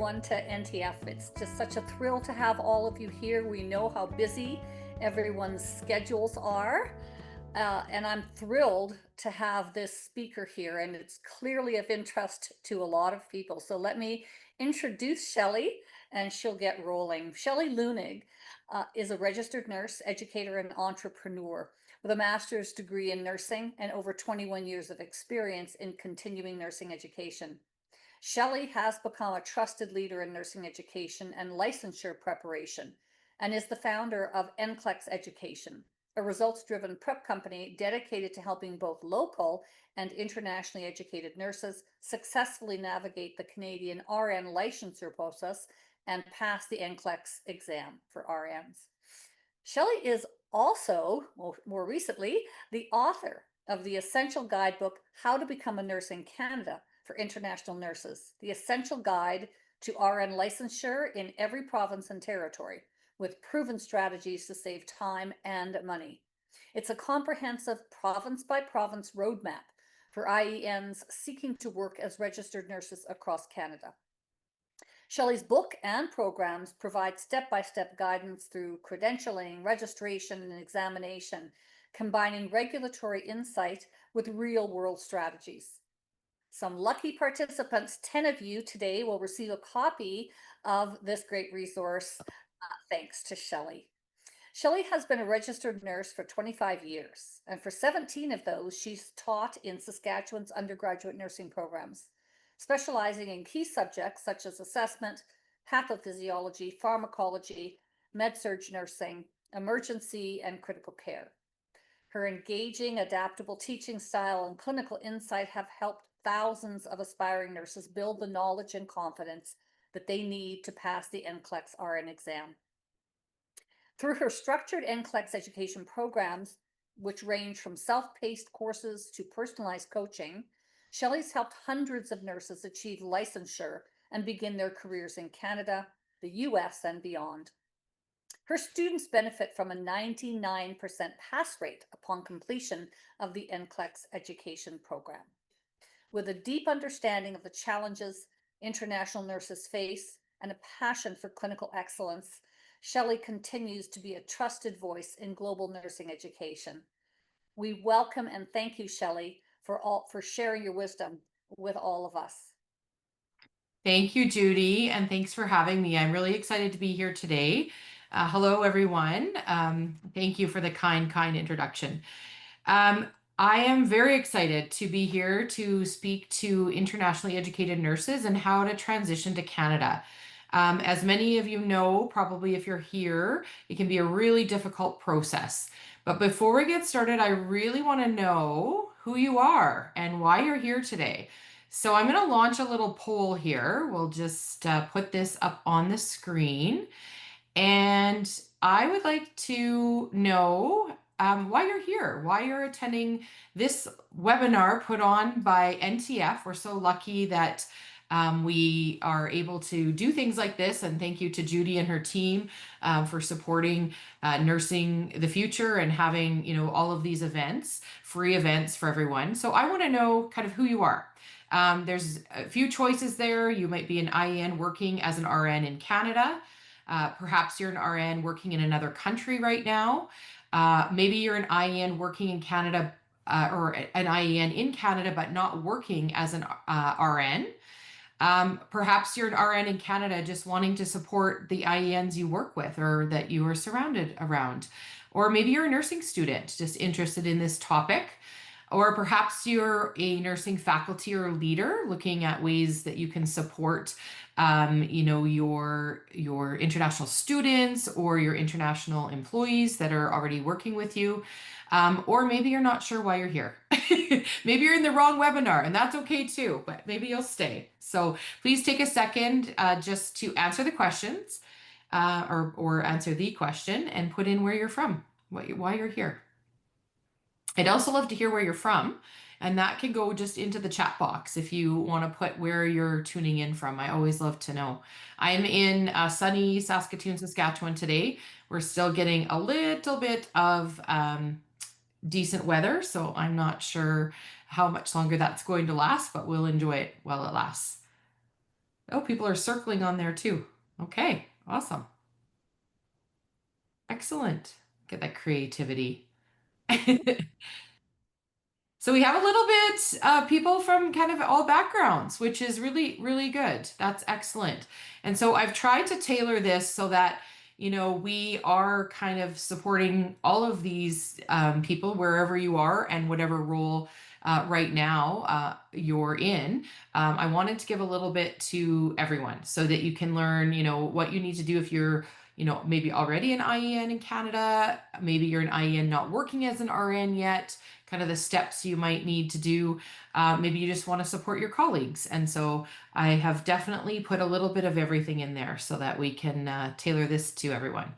everyone to NTF. It's just such a thrill to have all of you here. We know how busy everyone's schedules are, and I'm thrilled to have this speaker here, and it's clearly of interest to a lot of people. So let me introduce Shelly, and she'll get rolling. Shelly Luhning is a registered nurse, educator, and entrepreneur with a master's degree in nursing and over 21 years of experience in continuing nursing education. Shelly has become a trusted leader in nursing education and licensure preparation and is the founder of NCLEX Education, a results-driven prep company dedicated to helping both local and internationally educated nurses successfully navigate the Canadian RN licensure process and pass the NCLEX exam for RNs. Shelly is also, more recently, the author of the essential guidebook, How to Become a Nurse in Canada for International Nurses, the essential guide to RN licensure in every province and territory, with proven strategies to save time and money. It's a comprehensive province-by-province roadmap for IENs seeking to work as registered nurses across Canada. Shelly's book and programs provide step-by-step guidance through credentialing, registration, and examination, combining regulatory insight with real-world strategies. Some lucky participants, 10 of you today, will receive a copy of this great resource thanks to Shelly. Shelly has been a registered nurse for 25 years, and for 17 of those, she's taught in Saskatchewan's undergraduate nursing programs, specializing in key subjects such as assessment, pathophysiology, pharmacology, med-surg nursing, emergency, and critical care. Her engaging, adaptable teaching style and clinical insight have helped thousands of aspiring nurses build the knowledge and confidence that they need to pass the NCLEX RN exam. Through her structured NCLEX education programs, which range from self-paced courses to personalized coaching, Shelly's helped hundreds of nurses achieve licensure and begin their careers in Canada, the US, and beyond. Her students benefit from a 99% pass rate upon completion of the NCLEX education program. With a deep understanding of the challenges international nurses face and a passion for clinical excellence, Shelly continues to be a trusted voice in global nursing education. We welcome and thank you, Shelly, for sharing your wisdom with all of us. Thank you, Judy, and thanks for having me. I'm really excited to be here today. Hello, everyone. Thank you for the kind introduction. I am very excited to be here to speak to internationally educated nurses and how to transition to Canada. As many of you know, probably if you're here, it can be a really difficult process. But before we get started, I really want to know who you are and why you're here today. So I'm going to launch a little poll here. We'll just put this up on the screen. And I would like to know why you're here, why you're attending this webinar put on by NTF. We're so lucky that we are able to do things like this, and thank you to Judy and her team for supporting Nursing the Future and having, all of these events, free events for everyone. So I want to know kind of who you are. There's a few choices there. You might be an IEN working as an RN in Canada. Perhaps you're an RN working in another country right now. Maybe you're an IEN working in Canada or an IEN in Canada, but not working as an RN. Perhaps you're an RN in Canada just wanting to support the IENs you work with or that you are surrounded around. Or maybe you're a nursing student just interested in this topic. Or perhaps you're a nursing faculty or leader looking at ways that you can support your international students or your international employees that are already working with you. Or maybe you're not sure why you're here. Maybe you're in the wrong webinar, and that's okay too, but maybe you'll stay. So please take a second just to answer the questions or answer the question and put in where you're from, why you're here. I'd also love to hear where you're from, and that can go just into the chat box if you want to put where you're tuning in from. I always love to know. I'm in sunny Saskatoon, Saskatchewan today. We're still getting a little bit of decent weather, so I'm not sure how much longer that's going to last, but we'll enjoy it while it lasts. Oh, people are circling on there too. Okay, awesome. Excellent. Get that creativity. So we have a little bit people from kind of all backgrounds, which is really, really good. That's excellent. And so I've tried to tailor this so that, we are kind of supporting all of these people wherever you are and whatever role right now you're in. I wanted to give a little bit to everyone so that you can learn, what you need to do if you're maybe already an IEN in Canada, maybe you're an IEN not working as an RN yet, kind of the steps you might need to do. Maybe you just want to support your colleagues. And so I have definitely put a little bit of everything in there so that we can tailor this to everyone.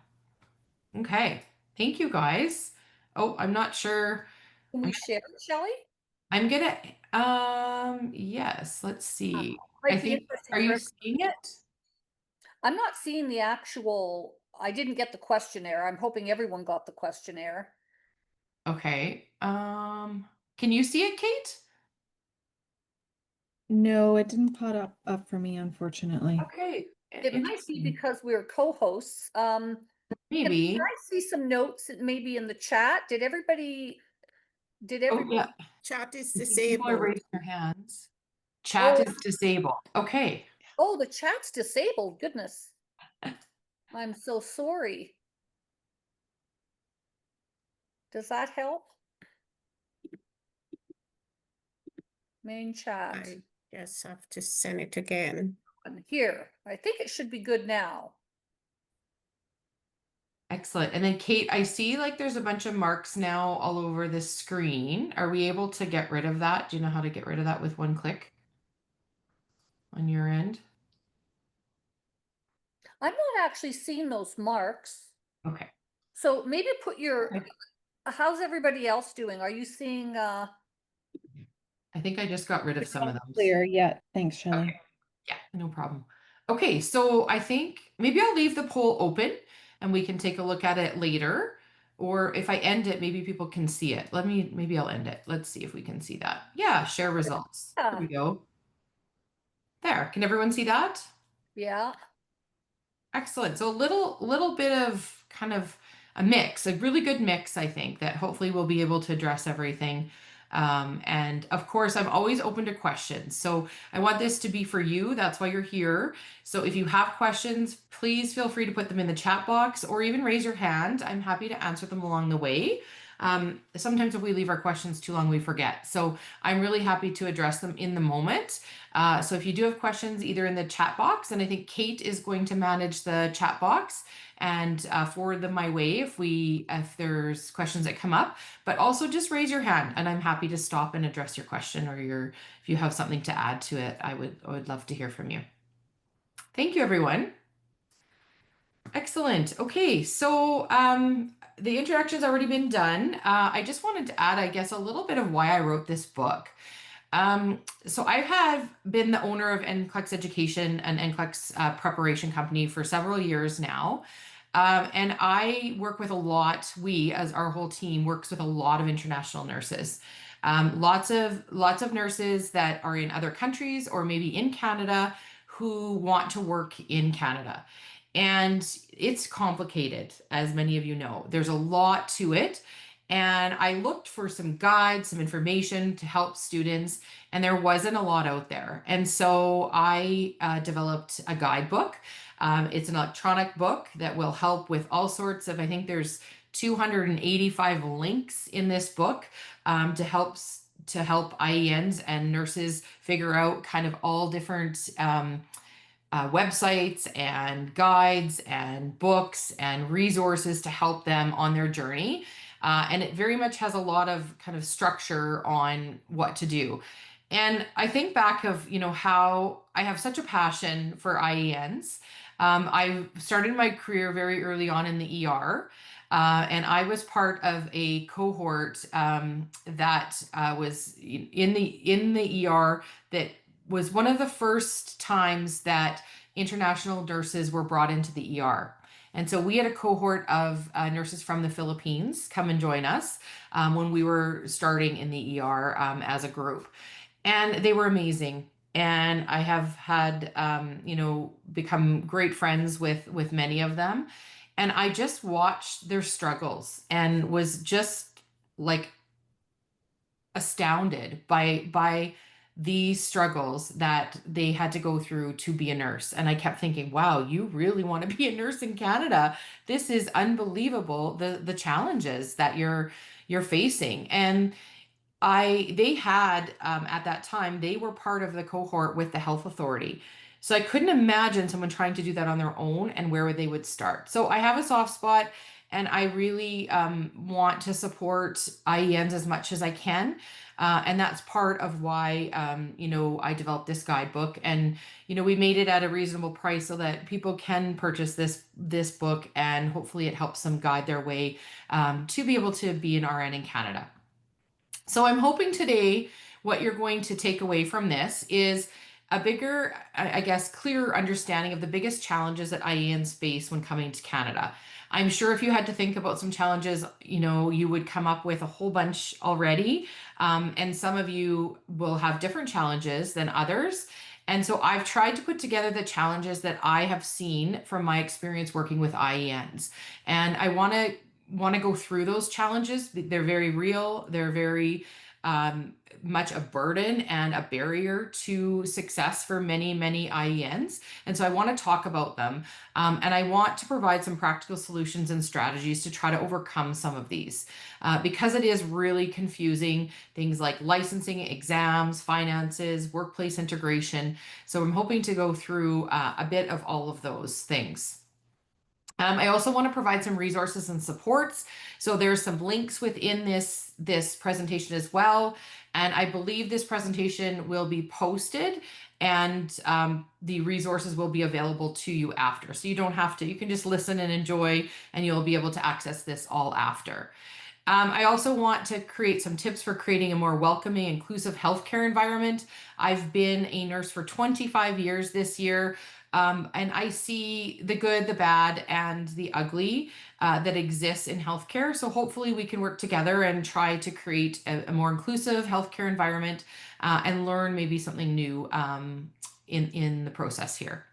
Okay. Thank you guys. Oh, I'm not sure. Can we I'm, share it, Shelley? I'm gonna, yes, let's see. I Might be think, interesting are for you everyone. seeing it? I'm not seeing the actual, I didn't get the questionnaire. I'm hoping everyone got the questionnaire. Okay. Can you see it, Kate? No, it didn't pop up for me, unfortunately. Okay. It might be Interesting. because we're co-hosts. Can Maybe. I see some notes maybe in the chat? Did Oh, everybody, yeah. Chat is I think people are disabled. raising their hands. Chat oh, is disabled. Okay. oh, the chat's disabled. Goodness. I'm so sorry. Does that help? Main chat. I guess I have to send it again. And here, I think it should be good now. Excellent. And then Kate, I see like there's a bunch of marks now all over the screen. Are we able to get rid of that? Do you know how to get rid of that with one click on your end? I'm not actually seeing those marks. Okay. So maybe put your, Okay. how's everybody else doing? Are you seeing, I think I just got rid of It's some all of those. clear. Yeah, thanks, Shelly. Okay. Yeah, no problem. Okay, so I think maybe I'll leave the poll open and we can take a look at it later. Or if I end it, maybe people can see it. Maybe I'll end it. Let's see if we can see that. Yeah, share results. There we go. There, can everyone see that? yeah, Excellent. So a little bit of kind of a mix, a really good mix, I think, that hopefully we'll be able to address everything. And of course, I'm always open to questions. So I want this to be for you. That's why you're here. So if you have questions, please feel free to put them in the chat box or even raise your hand. I'm happy to answer them along the way. Sometimes if we leave our questions too long, we forget. So I'm really happy to address them in the moment. So if you do have questions, either in the chat box, and I think Kate is going to manage the chat box and forward them my way if there's questions that come up. But also just raise your hand, and I'm happy to stop and address your question or if you have something to add to it. I would love to hear from you. Thank you, everyone. Excellent. Okay, so the introduction's already been done. I just wanted to add, I guess, a little bit of why I wrote this book. So I have been the owner of NCLEX Education and NCLEX preparation company for several years now. And I work with we as our whole team works with a lot of international nurses. Lots of nurses that are in other countries or maybe in Canada who want to work in Canada. And it's complicated, as many of you know. There's a lot to it. And I looked for some guides, some information to help students, and there wasn't a lot out there. And so I developed a guidebook. It's an electronic book that will help with all sorts of, I think there's 285 links in this book to help IENs and nurses figure out kind of all different websites and guides and books and resources to help them on their journey. And it very much has a lot of kind of structure on what to do. And I think back of, how I have such a passion for IENs. I started my career very early on in the ER. And I was part of a cohort that was in the ER that was one of the first times that international nurses were brought into the ER. And so we had a cohort of nurses from the Philippines come and join us when we were starting in the ER as a group. And they were amazing. and I have had, become great friends with many of them. And I just watched their struggles and was just like astounded by the struggles that they had to go through to be a nurse. And I kept thinking, wow, you really want to be a nurse in Canada? This is unbelievable, the challenges that you're facing. And they had, at that time, they were part of the cohort with the health authority. So I couldn't imagine someone trying to do that on their own and where they would start. So I have a soft spot, and I really want to support IENs as much as I can. And that's part of why, I developed this guidebook, and, we made it at a reasonable price so that people can purchase this book, and hopefully it helps them guide their way to be able to be an RN in Canada. So I'm hoping today what you're going to take away from this is a bigger, I guess, clearer understanding of the biggest challenges that IENs face when coming to Canada. I'm sure if you had to think about some challenges, you would come up with a whole bunch already. And some of you will have different challenges than others. And so I've tried to put together the challenges that I have seen from my experience working with IENs. And I want to go through those challenges. They're very real. They're very much a burden and a barrier to success for many, many IENs. And so I want to talk about them. And I want to provide some practical solutions and strategies to try to overcome some of these. Because it is really confusing, things like licensing, exams, finances, workplace integration. So I'm hoping to go through a bit of all of those things. I also want to provide some resources and supports. So there's some links within this presentation as well. And I believe this presentation will be posted, and the resources will be available to you after. So you don't have to, you can just listen and enjoy, and you'll be able to access this all after. I also want to create some tips for creating a more welcoming, inclusive healthcare environment. I've been a nurse for 25 years this year. And I see the good, the bad, and the ugly that exists in healthcare. So hopefully we can work together and try to create a more inclusive healthcare environment and learn maybe something new in the process here.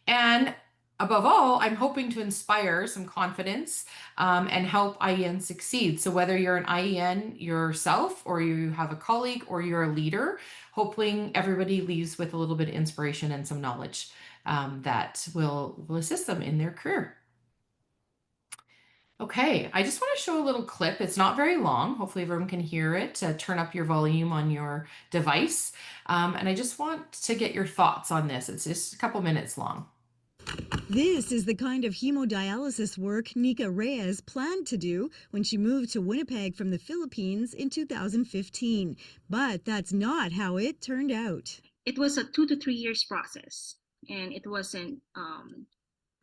And above all, I'm hoping to inspire some confidence and help IEN succeed. So whether you're an IEN yourself, or you have a colleague, or you're a leader, hoping everybody leaves with a little bit of inspiration and some knowledge that will assist them in their career. Okay, I just want to show a little clip. It's not very long. Hopefully everyone can hear it. Turn up your volume on your device. And I just want to get your thoughts on this. It's just a couple minutes long. This is the kind of hemodialysis work Nika Reyes planned to do when she moved to Winnipeg from the Philippines in 2015. But that's not how it turned out. It was a 2 to 3 years process, and it wasn't,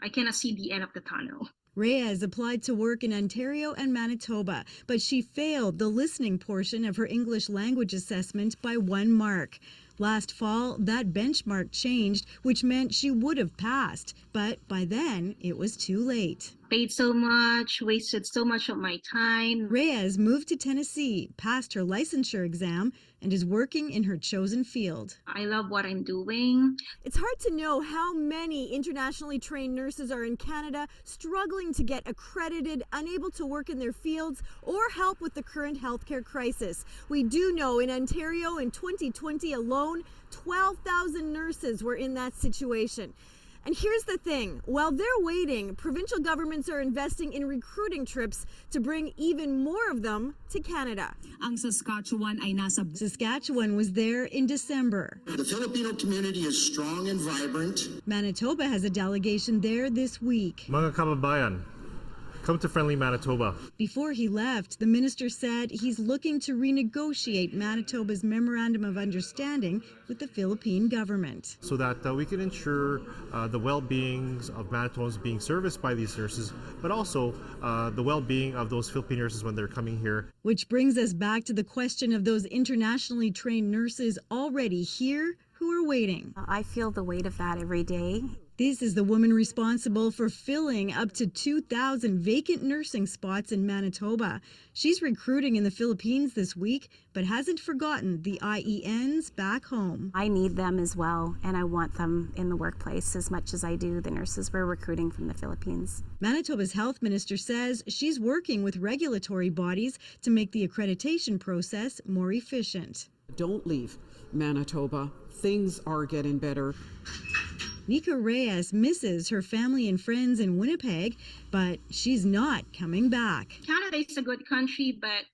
I cannot see the end of the tunnel. Reyes applied to work in Ontario and Manitoba, but she failed the listening portion of her English language assessment by 1 mark. Last fall, that benchmark changed, which meant she would have passed, but by then it was too late. Paid so much, wasted so much of my time. Reyes moved to Tennessee, passed her licensure exam, and is working in her chosen field. I love what I'm doing. It's hard to know how many internationally trained nurses are in Canada struggling to get accredited, unable to work in their fields, or help with the current healthcare crisis. We do know in Ontario in 2020 alone, 12,000 nurses were in that situation. And here's the thing, while they're waiting, provincial governments are investing in recruiting trips to bring even more of them to Canada. Ang Saskatchewan ay nasa... Saskatchewan was there in December. The Filipino community is strong and vibrant. Manitoba has a delegation there this week. Mga kababayan, come to friendly Manitoba. Before he left, the minister said he's looking to renegotiate Manitoba's Memorandum of Understanding with the Philippine government. So that we can ensure the well-being of Manitobans being serviced by these nurses, but also the well-being of those Filipino nurses when they're coming here. Which brings us back to the question of those internationally trained nurses already here who are waiting. I feel the weight of that every day. This is the woman responsible for filling up to 2,000 vacant nursing spots in Manitoba. She's recruiting in the Philippines this week, but hasn't forgotten the IENs back home. I need them as well, and I want them in the workplace as much as I do the nurses we're recruiting from the Philippines. Manitoba's health minister says she's working with regulatory bodies to make the accreditation process more efficient. Don't leave Manitoba. Things are getting better. Nika Reyes misses her family and friends in Winnipeg, but she's not coming back. Canada is a good country, but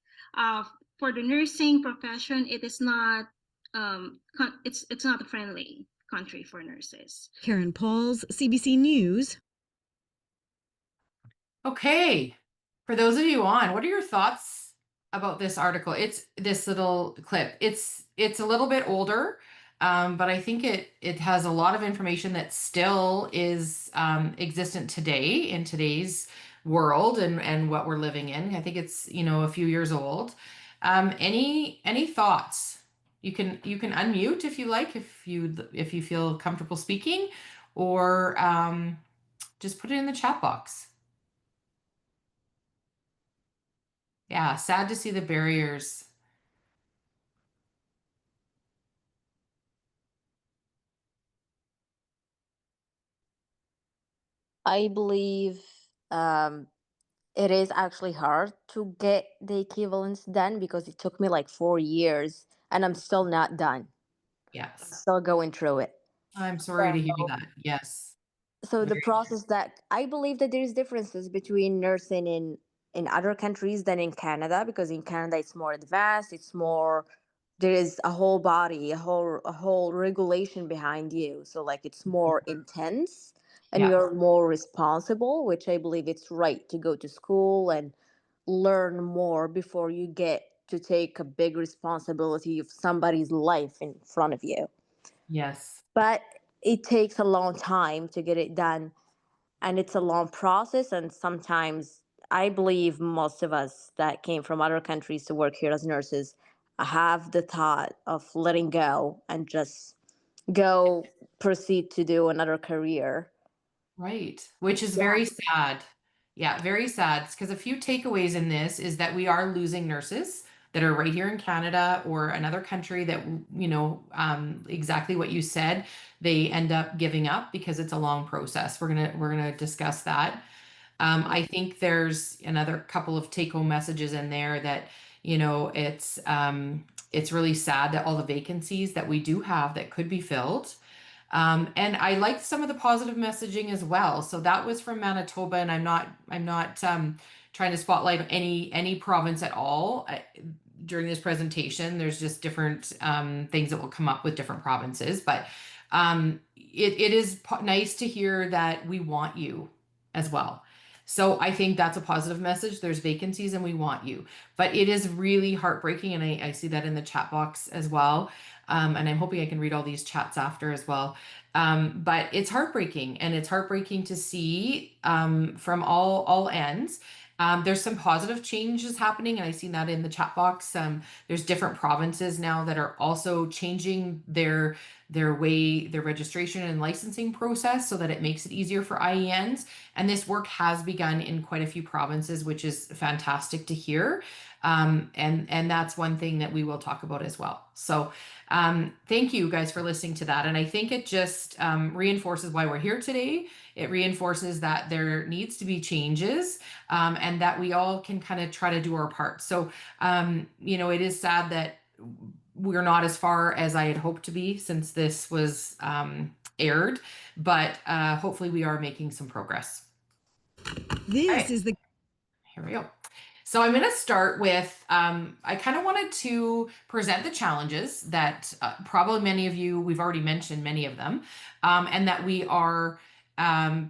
for the nursing profession, it is not. It's not a friendly country for nurses. Karen Pauls, CBC News. Okay, for those of you on, what are your thoughts about this article? It's this little clip. It's a little bit older. But I think it has a lot of information that still is existent today in today's world and what we're living in. I think it's, you know, a few years old. Any thoughts? You can unmute if you like, if you feel comfortable speaking, or just put it in the chat box. Yeah, sad to see the barriers. I believe it is actually hard to get the equivalence done because it took me like 4 years and I'm still not done. Yes. Still going through it. I'm sorry to hear that. Yes. So the process that I believe that there's differences between nursing in other countries than in Canada, because in Canada it's more advanced, it's more, there is a whole body, a whole regulation behind you. So like it's more intense and you're more responsible, which I believe it's right to go to school and learn more before you get to take a big responsibility of somebody's life in front of you. Yes. But it takes a long time to get it done, and it's a long process. And sometimes I believe most of us that came from other countries to work here as nurses have the thought of letting go and just go proceed to do another career. Right, which is very sad. Yeah, very sad, because a few takeaways in this is that we are losing nurses that are right here in Canada or another country that, you know, exactly what you said, they end up giving up because it's a long process. We're gonna discuss that. I think there's another couple of take-home messages in there that, you know, it's really sad that all the vacancies that we do have that could be filled. And I liked some of the positive messaging as well. So that was from Manitoba, and I'm not trying to spotlight any province at all during this presentation. There's just different things that will come up with different provinces, but it is nice to hear that we want you as well. So I think that's a positive message. There's vacancies and we want you, but it is really heartbreaking. And I see that in the chat box as well. And I'm hoping I can read all these chats after as well. But it's heartbreaking, and it's heartbreaking to see from all ends. There's some positive changes happening, and I've seen that in the chat box. There's different provinces now that are also changing their registration and licensing process so that it makes it easier for IENs. And this work has begun in quite a few provinces, which is fantastic to hear. And that's one thing that we will talk about as well. So thank you guys for listening to that. And I think it just reinforces why we're here today. It reinforces that there needs to be changes and that we all can kind of try to do our part. So, you know, it is sad that we're not as far as I had hoped to be since this was aired, but hopefully we are making some progress. This is the... Here we go. So I'm going to start with, I kind of wanted to present the challenges that probably many of you, we've already mentioned many of them, and that we are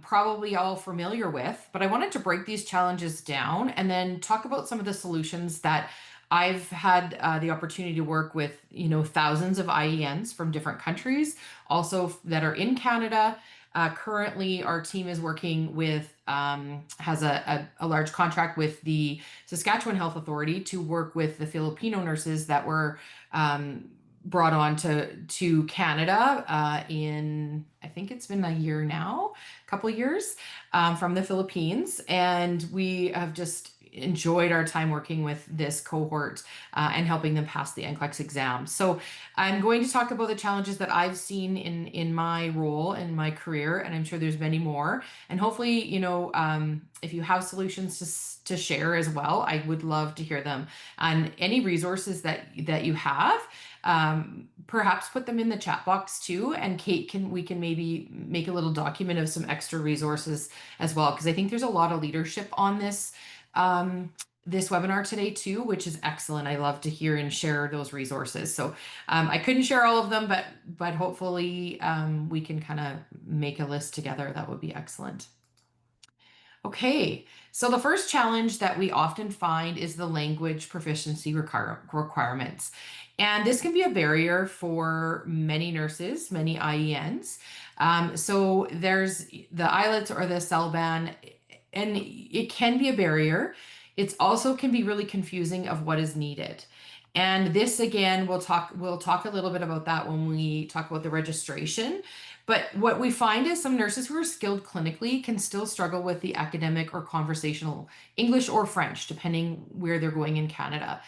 probably all familiar with, but I wanted to break these challenges down and then talk about some of the solutions that I've had the opportunity to work with, you know, thousands of IENs from different countries, also that are in Canada. Currently, our team is working with, has a large contract with the Saskatchewan Health Authority to work with the Filipino nurses that were brought on to Canada in, I think it's been a year now, a couple of years, from the Philippines. And we have just enjoyed our time working with this cohort and helping them pass the NCLEX exam. So I'm going to talk about the challenges that I've seen in my role in my career, and I'm sure there's many more. And hopefully, you know, if you have solutions to share as well, I would love to hear them. And any resources that you have, perhaps put them in the chat box too. And Kate, we can maybe make a little document of some extra resources as well, because I think there's a lot of leadership on this this webinar today too, which is excellent. I love to hear and share those resources. So I couldn't share all of them, but hopefully we can kind of make a list together. That would be excellent. Okay, so the first challenge that we often find is the language proficiency requirements. And this can be a barrier for many nurses, many IENs. So there's the IELTS or the CELBAN, and it can be a barrier. It also can be really confusing of what is needed. And this, again, we'll talk a little bit about that when we talk about the registration. But what we find is some nurses who are skilled clinically can still struggle with the academic or conversational English or French, depending where they're going in Canada.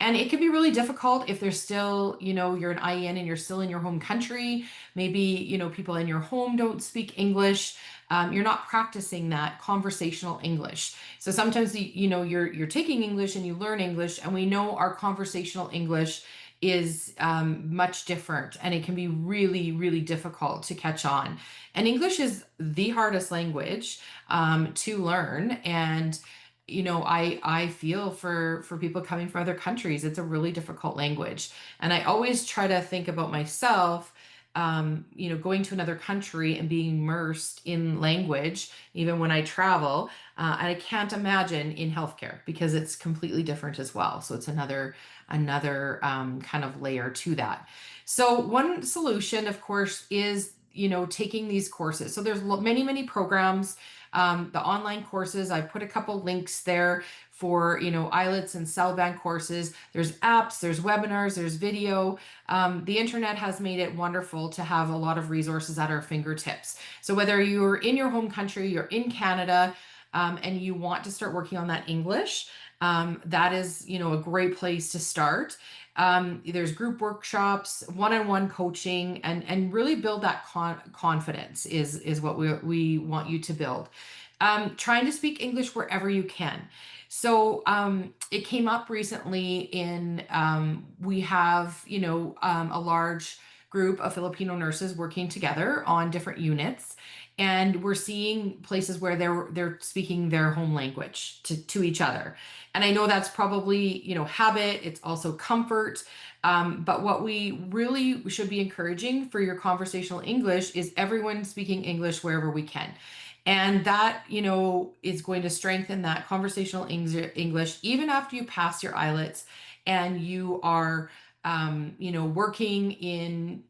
And it can be really difficult if there's still, you know, you're an IEN and you're still in your home country. Maybe, you know, people in your home don't speak English. You're not practicing that conversational English. So sometimes, you know, you're taking English and you learn English, and we know our conversational English is much different, and it can be really, really difficult to catch on. And English is the hardest language to learn. And you know, I feel for people coming from other countries, it's a really difficult language. And I always try to think about myself, you know, going to another country and being immersed in language, even when I travel. And I can't imagine in healthcare, because it's completely different as well. So it's another kind of layer to that. So one solution, of course, is, you know, taking these courses. So there's many programs. The online courses, I put a couple links there for, you know, IELTS and CELBAN courses. There's apps, there's webinars, there's video. The internet has made it wonderful to have a lot of resources at our fingertips. So whether you're in your home country, you're in Canada, and you want to start working on that English, that is, you know, a great place to start. There's group workshops, one-on-one coaching, and really build that confidence is what we want you to build. Trying to speak English wherever you can. So it came up recently in, we have, you know, a large group of Filipino nurses working together on different units. And we're seeing places where they're speaking their home language to each other. And I know that's probably, you know, habit. It's also comfort. But what we really should be encouraging for your conversational English is everyone speaking English wherever we can. And that, you know, is going to strengthen that conversational English even after you pass your IELTS and you are, you know, working in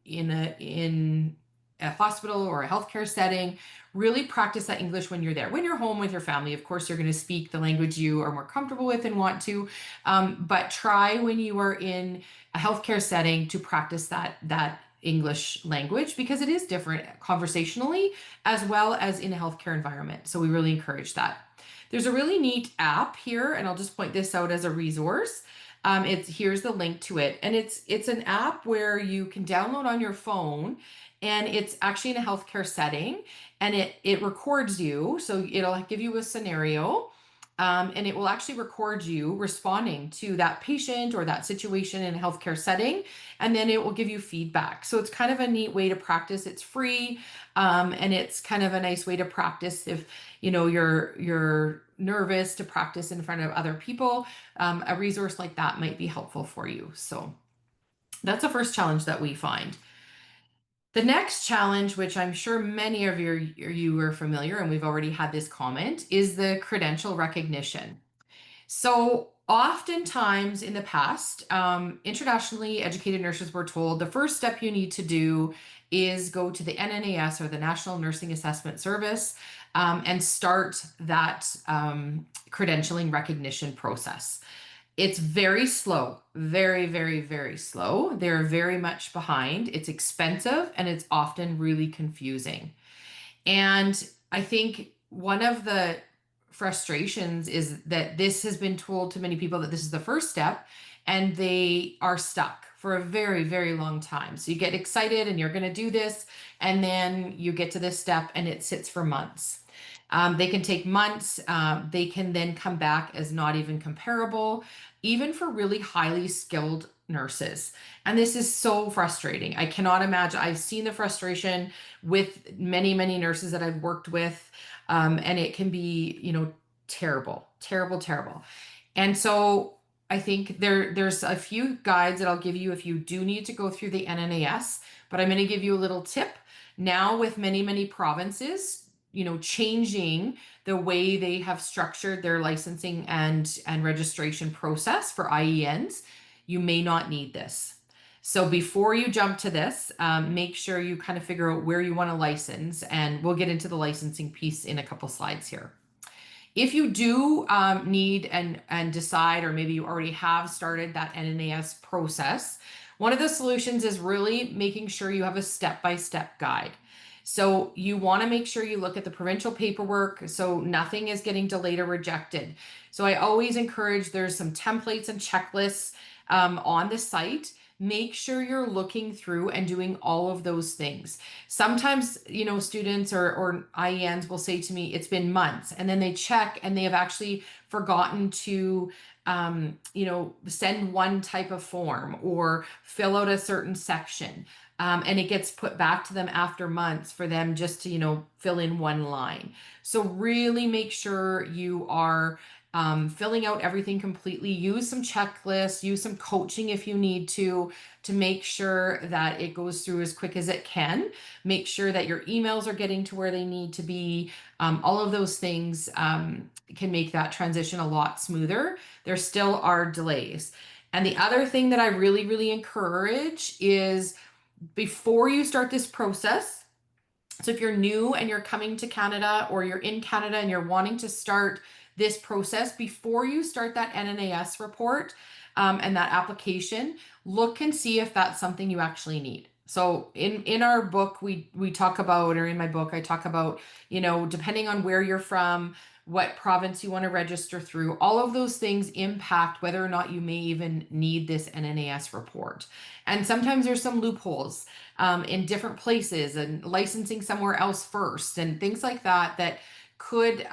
a hospital or a healthcare setting. Really practice that English when you're there. When you're home with your family, of course, you're going to speak the language you are more comfortable with and want to. But try when you are in a healthcare setting to practice that English language, because it is different conversationally as well as in a healthcare environment. So we really encourage that. There's a really neat app here, and I'll just point this out as a resource. Here's the link to it. And it's an app where you can download on your phone, and it's actually in a healthcare setting, and it records you. So it'll give you a scenario, and it will actually record you responding to that patient or that situation in a healthcare setting, and then it will give you feedback. So it's kind of a neat way to practice. It's free, and it's kind of a nice way to practice if, you know, you're nervous to practice in front of other people. A resource like that might be helpful for you. So that's the first challenge that we find. The next challenge, which I'm sure many of you are familiar, and we've already had this comment, is the credential recognition. So oftentimes in the past, internationally educated nurses were told the first step you need to do is go to the NNAS, or the National Nursing Assessment Service, and start that credentialing recognition process. It's very slow, very, very, very slow. They're very much behind. It's expensive and it's often really confusing. And I think one of the frustrations is that this has been told to many people that this is the first step and they are stuck for a very, very long time. So you get excited and you're going to do this, and then you get to this step and it sits for months. They can take months. They can then come back as not even comparable, even for really highly skilled nurses. And this is so frustrating. I cannot imagine. I've seen the frustration with many, many nurses that I've worked with, and it can be, terrible, terrible, terrible. And so I think there's a few guides that I'll give you if you do need to go through the NNAS, but I'm going to give you a little tip. Now with many, many provinces, changing the way they have structured their licensing and registration process for IENs, you may not need this. So before you jump to this, make sure you kind of figure out where you want to license, and we'll get into the licensing piece in a couple slides here. If you do need and decide, or maybe you already have started that NNAS process, one of the solutions is really making sure you have a step-by-step guide. So you want to make sure you look at the provincial paperwork so nothing is getting delayed or rejected. So I always encourage, there's some templates and checklists on the site. Make sure you're looking through and doing all of those things. Sometimes, students or IENs will say to me, it's been months, and then they check and they have actually forgotten to send one type of form or fill out a certain section. And it gets put back to them after months for them just to, fill in one line. So really make sure you are filling out everything completely. Use some checklists, use some coaching if you need to make sure that it goes through as quick as it can. Make sure that your emails are getting to where they need to be. All of those things can make that transition a lot smoother. There still are delays. And the other thing that I really, really encourage is, before you start this process, so if you're new and you're coming to Canada, or you're in Canada and you're wanting to start this process, before you start that NNAS report and that application, look and see if that's something you actually need. So in our book, we talk about, or in my book, I talk about, depending on where you're from, what province you want to register through, all of those things impact whether or not you may even need this NNAS report. And sometimes there's some loopholes in different places, and licensing somewhere else first, and things like that that could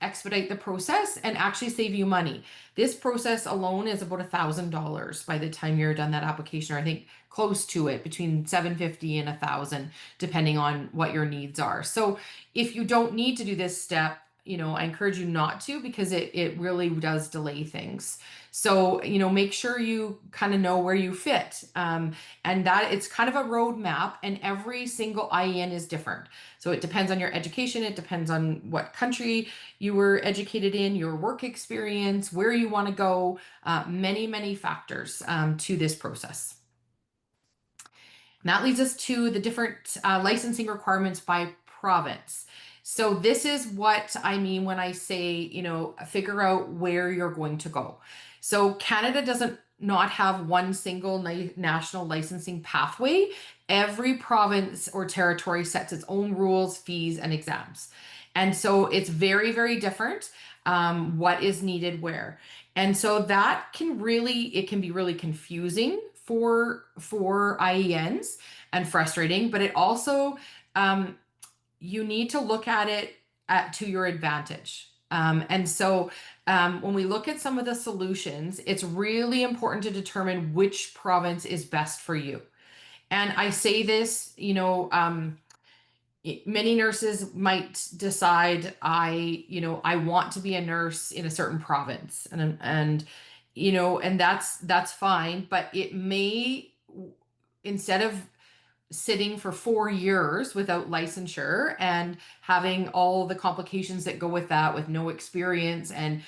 expedite the process and actually save you money. This process alone is about $1,000 by the time you're done that application, or I think close to it, between $750 and $1,000, depending on what your needs are. So if you don't need to do this step, I encourage you not to, because it really does delay things. So, make sure you kind of know where you fit, and that it's kind of a roadmap, and every single IEN is different. So it depends on your education. It depends on what country you were educated in, your work experience, where you want to go, many, many factors to this process. And that leads us to the different licensing requirements by province. So this is what I mean when I say, figure out where you're going to go. So Canada doesn't not have one single national licensing pathway. Every province or territory sets its own rules, fees, and exams. And so it's very, very different what is needed where. And so that can be really confusing for IENs and frustrating, but it also, you need to look at it to your advantage. And so when we look at some of the solutions, it's really important to determine which province is best for you. And I say this, many nurses might decide, I want to be a nurse in a certain province, and that's fine, but it may, instead of sitting for 4 years without licensure and having all the complications that go with that, with no experience and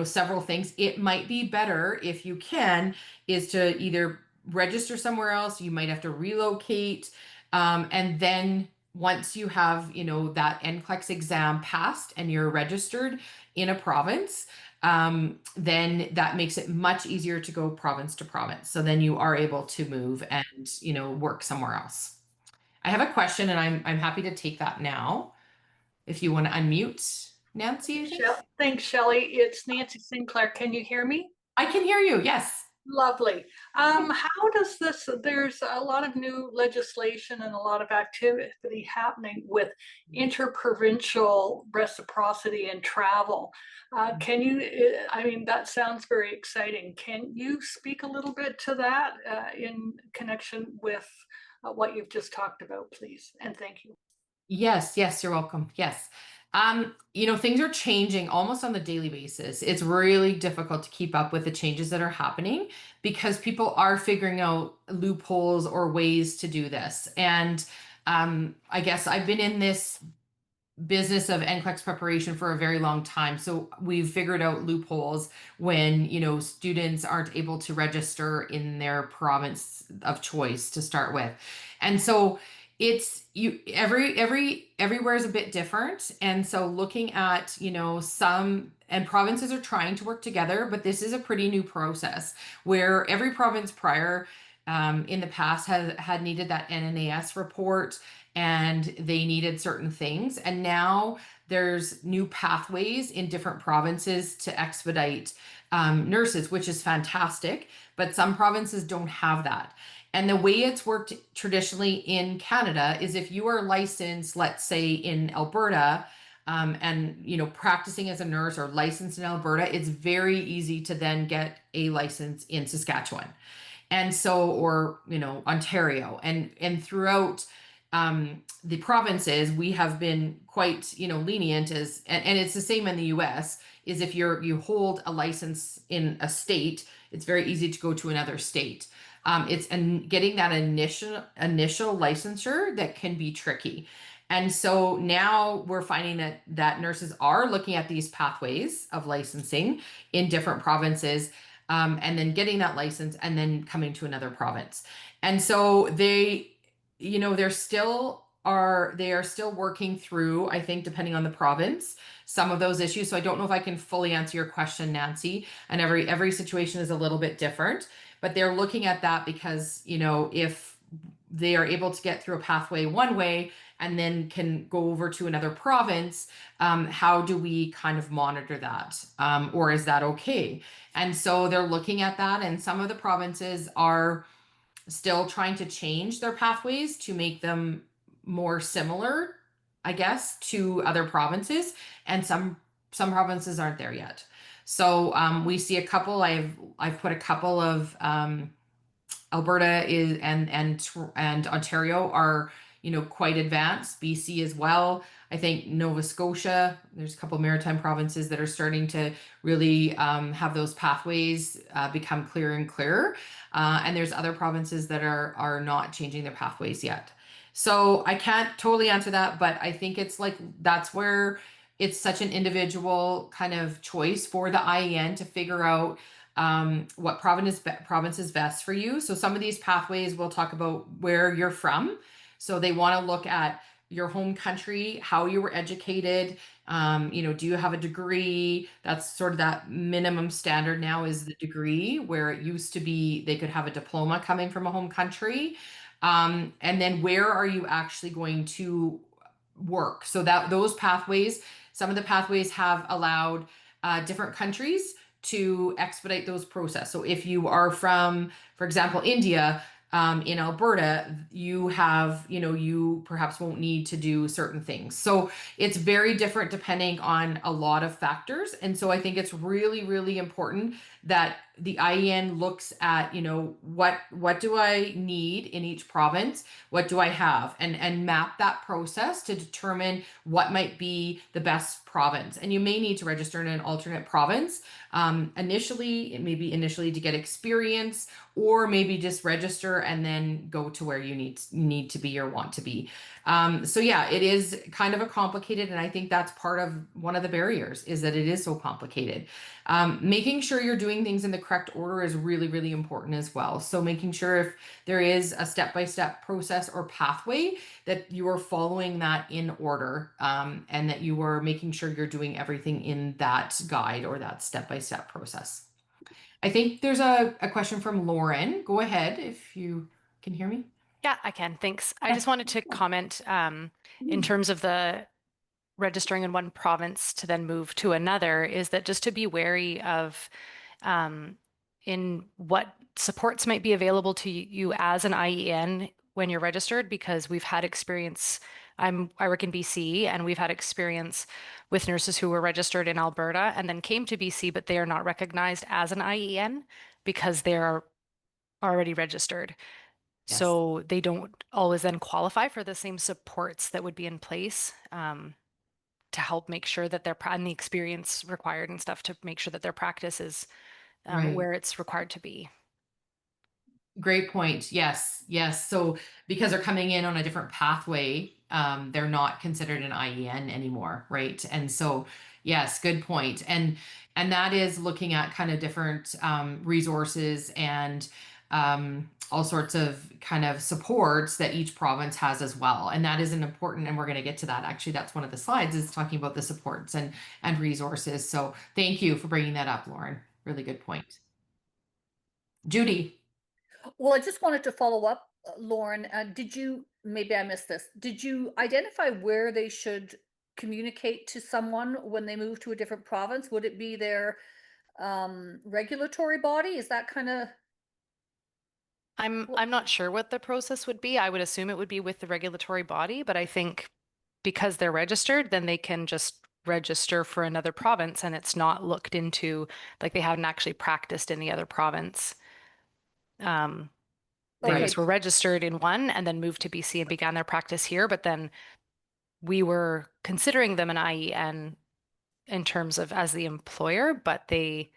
several things, it might be better, if you can, is to either register somewhere else. You might have to relocate, and then once you have, that NCLEX exam passed and you're registered in a province, then that makes it much easier to go province to province. So then you are able to move and, work somewhere else. I have a question and I'm happy to take that now. If you want to unmute, Nancy. Thanks, Shelly. It's Nancy Sinclair. Can you hear me? I can hear you. Yes. Lovely. How does there's a lot of new legislation and a lot of activity happening with interprovincial reciprocity and travel. Can you, that sounds very exciting. Can you speak a little bit to that in connection with what you've just talked about, please? And thank you. Yes, you're welcome. Yes. Things are changing almost on the daily basis. It's really difficult to keep up with the changes that are happening because people are figuring out loopholes or ways to do this. And I guess I've been in this business of NCLEX preparation for a very long time. So we've figured out loopholes when, students aren't able to register in their province of choice to start with. And so it's everywhere is a bit different. And so looking at, some and provinces are trying to work together, but this is a pretty new process where every province prior in the past had needed that NNAS report and they needed certain things. And now there's new pathways in different provinces to expedite nurses, which is fantastic, but some provinces don't have that. And the way it's worked traditionally in Canada is if you are licensed, let's say in Alberta, and practicing as a nurse or licensed in Alberta, it's very easy to then get a license in Saskatchewan. And so, or, Ontario and throughout the provinces, we have been quite, lenient and it's the same in the US, is if you hold a license in a state, it's very easy to go to another state. It's getting that initial licensure that can be tricky. And so now we're finding that nurses are looking at these pathways of licensing in different provinces, and then getting that license and then coming to another province. And so they are still working through, I think, depending on the province, some of those issues. So I don't know if I can fully answer your question, Nancy, and every situation is a little bit different, but they're looking at that because, if they are able to get through a pathway one way and then can go over to another province, how do we kind of monitor that? Or is that okay? And so they're looking at that, and some of the provinces are still trying to change their pathways to make them more similar, I guess, to other provinces, and some provinces aren't there yet. So we see a couple. I've put a couple of Alberta and Ontario are quite advanced. BC as well. I think Nova Scotia. There's a couple of maritime provinces that are starting to really have those pathways become clearer and clearer. And there's other provinces that are not changing their pathways yet. So I can't totally answer that, but I think it's like that's where it's such an individual kind of choice for the IEN to figure out what province is best for you. So some of these pathways we'll talk about where you're from. So they want to look at your home country, how you were educated, do you have a degree? That's sort of that minimum standard now is the degree, where it used to be they could have a diploma coming from a home country. And then where are you actually going to work? So that those pathways, some of the pathways have allowed different countries to expedite those process. So if you are from, for example, India, in Alberta, you have, you perhaps won't need to do certain things. So it's very different depending on a lot of factors. And so I think it's really, really important that the IEN looks at, what do I need in each province? What do I have? And map that process to determine what might be the best province. And you may need to register in an alternate province. Initially to get experience, or maybe just register and then go to where you need to be or want to be. So yeah, it is kind of a complicated, and I think that's part of one of the barriers is that it is so complicated. Making sure you're doing things in the correct order is really, really important as well. So making sure if there is a step-by-step process or pathway that you are following that in order, and that you are making sure you're doing everything in that guide or that step-by-step process. I think there's a question from Lauren. Go ahead if you can hear me. Yeah, I can. Thanks. I just wanted to comment in terms of the registering in one province to then move to another, is that just to be wary of in what supports might be available to you as an IEN when you're registered, because we've had experience. I work in BC, and we've had experience with nurses who were registered in Alberta and then came to BC, but they are not recognized as an IEN because they're already registered. Yes. So they don't always then qualify for the same supports that would be in place to help make sure that and the experience required and stuff to make sure that their practice is Right. where it's required to be. Great point. Yes, yes. So because they're coming in on a different pathway, they're not considered an IEN anymore, right? And so, yes, good point. And that is looking at kind of different resources and all sorts of kind of supports that each province has as well. And that is an important, and we're going to get to that. Actually, that's one of the slides is talking about the supports and resources. So thank you for bringing that up, Lauren. Really good point. Judy. Well, I just wanted to follow up, Lauren. Maybe I missed this. Did you identify where they should communicate to someone when they move to a different province? Would it be their regulatory body? Is that kind of... I'm not sure what the process would be. I would assume it would be with the regulatory body, but I think because they're registered, then they can just register for another province and it's not looked into, like they haven't actually practiced in the other province. They Right. just were registered in one and then moved to BC and began their practice here, but then we were considering them an IEN in terms of as the employer, but they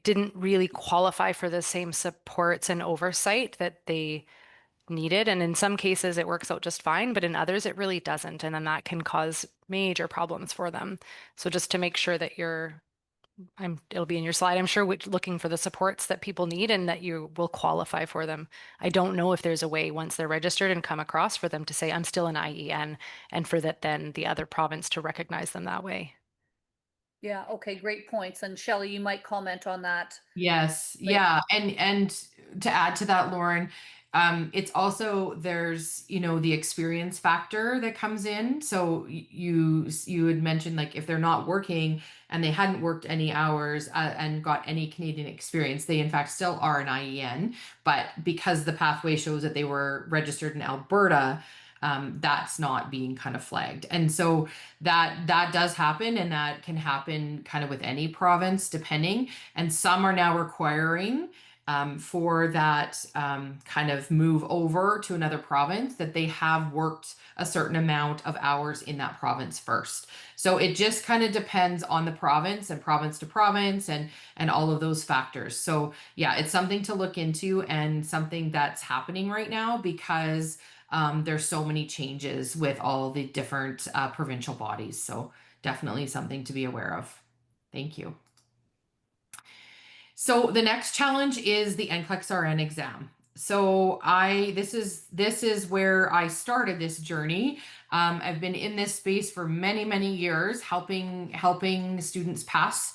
didn't really qualify for the same supports and oversight that they needed. And in some cases it works out just fine, but in others it really doesn't. And then that can cause major problems for them. So just to make sure that it'll be in your slide, I'm sure, looking for the supports that people need and that you will qualify for them. I don't know if there's a way once they're registered and come across for them to say, I'm still an IEN, and for that then the other province to recognize them that way. Yeah, okay, great points. And Shelly, you might comment on that. Yes, yeah. And to add to that, Lauren, it's also there's, the experience factor that comes in. So you had mentioned like if they're not working and they hadn't worked any hours and got any Canadian experience, they in fact still are an IEN, but because the pathway shows that they were registered in Alberta, that's not being kind of flagged. And so that does happen, and that can happen kind of with any province depending. And some are now requiring for that kind of move over to another province that they have worked a certain amount of hours in that province first. So it just kind of depends on the province and province to province and all of those factors. So yeah, it's something to look into and something that's happening right now because there's so many changes with all the different provincial bodies. So definitely something to be aware of. Thank you. So the next challenge is the NCLEX RN exam. So this is where I started this journey. I've been in this space for many, many years, helping students pass,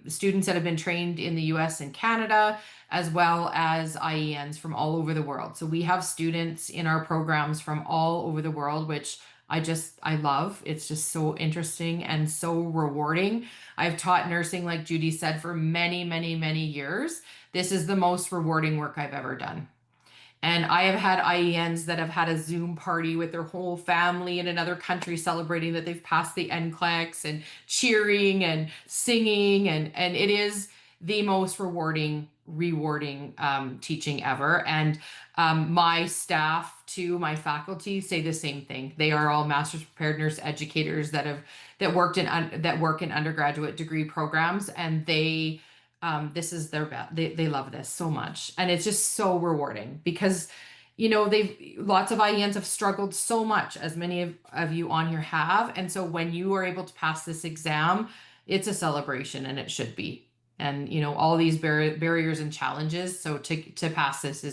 students that have been trained in the US and Canada, as well as IENs from all over the world. So we have students in our programs from all over the world, which I love. It's just so interesting and so rewarding. I've taught nursing, like Judy said, for many, many, many years. This is the most rewarding work I've ever done. And I have had IENs that have had a Zoom party with their whole family in another country celebrating that they've passed the NCLEX and cheering and singing. And it is the most rewarding teaching ever. And my staff too, my faculty say the same thing. They are all master's prepared nurse educators that work in undergraduate degree programs, and this is their best. They love this so much, and it's just so rewarding because lots of IENs have struggled so much, as many of you on here have, and so when you are able to pass this exam, it's a celebration, and it should be. And all these barriers and challenges. So to pass this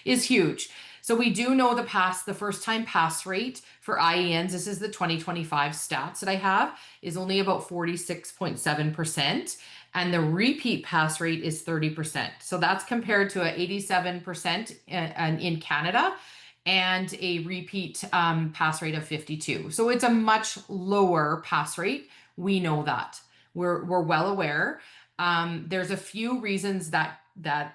is huge. So we do know the first time pass rate for IENs, this is the 2025 stats that I have, is only about 46.7%. And the repeat pass rate is 30%. So that's compared to a 87% in Canada and a repeat pass rate of 52. So it's a much lower pass rate. We know that. We're well aware. There's a few reasons that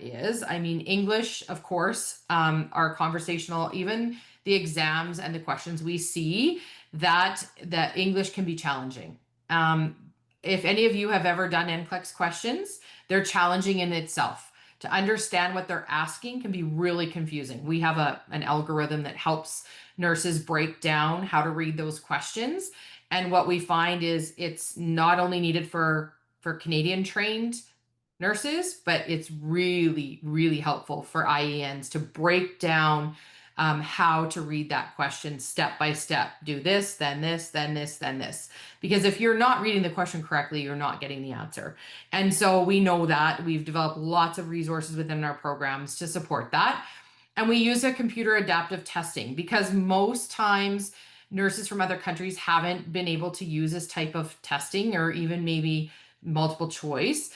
is. I mean, English, of course, our conversational, even the exams and the questions we see, that English can be challenging. If any of you have ever done NCLEX questions, they're challenging in itself. To understand what they're asking can be really confusing. We have an algorithm that helps nurses break down how to read those questions. And what we find is it's not only needed for Canadian trained nurses, but it's really, really helpful for IENs to break down how to read that question step by step. Do this, then this, then this, then this. Because if you're not reading the question correctly, you're not getting the answer. And so we know that. We've developed lots of resources within our programs to support that. And we use a computer adaptive testing because most times nurses from other countries haven't been able to use this type of testing or even maybe multiple choice.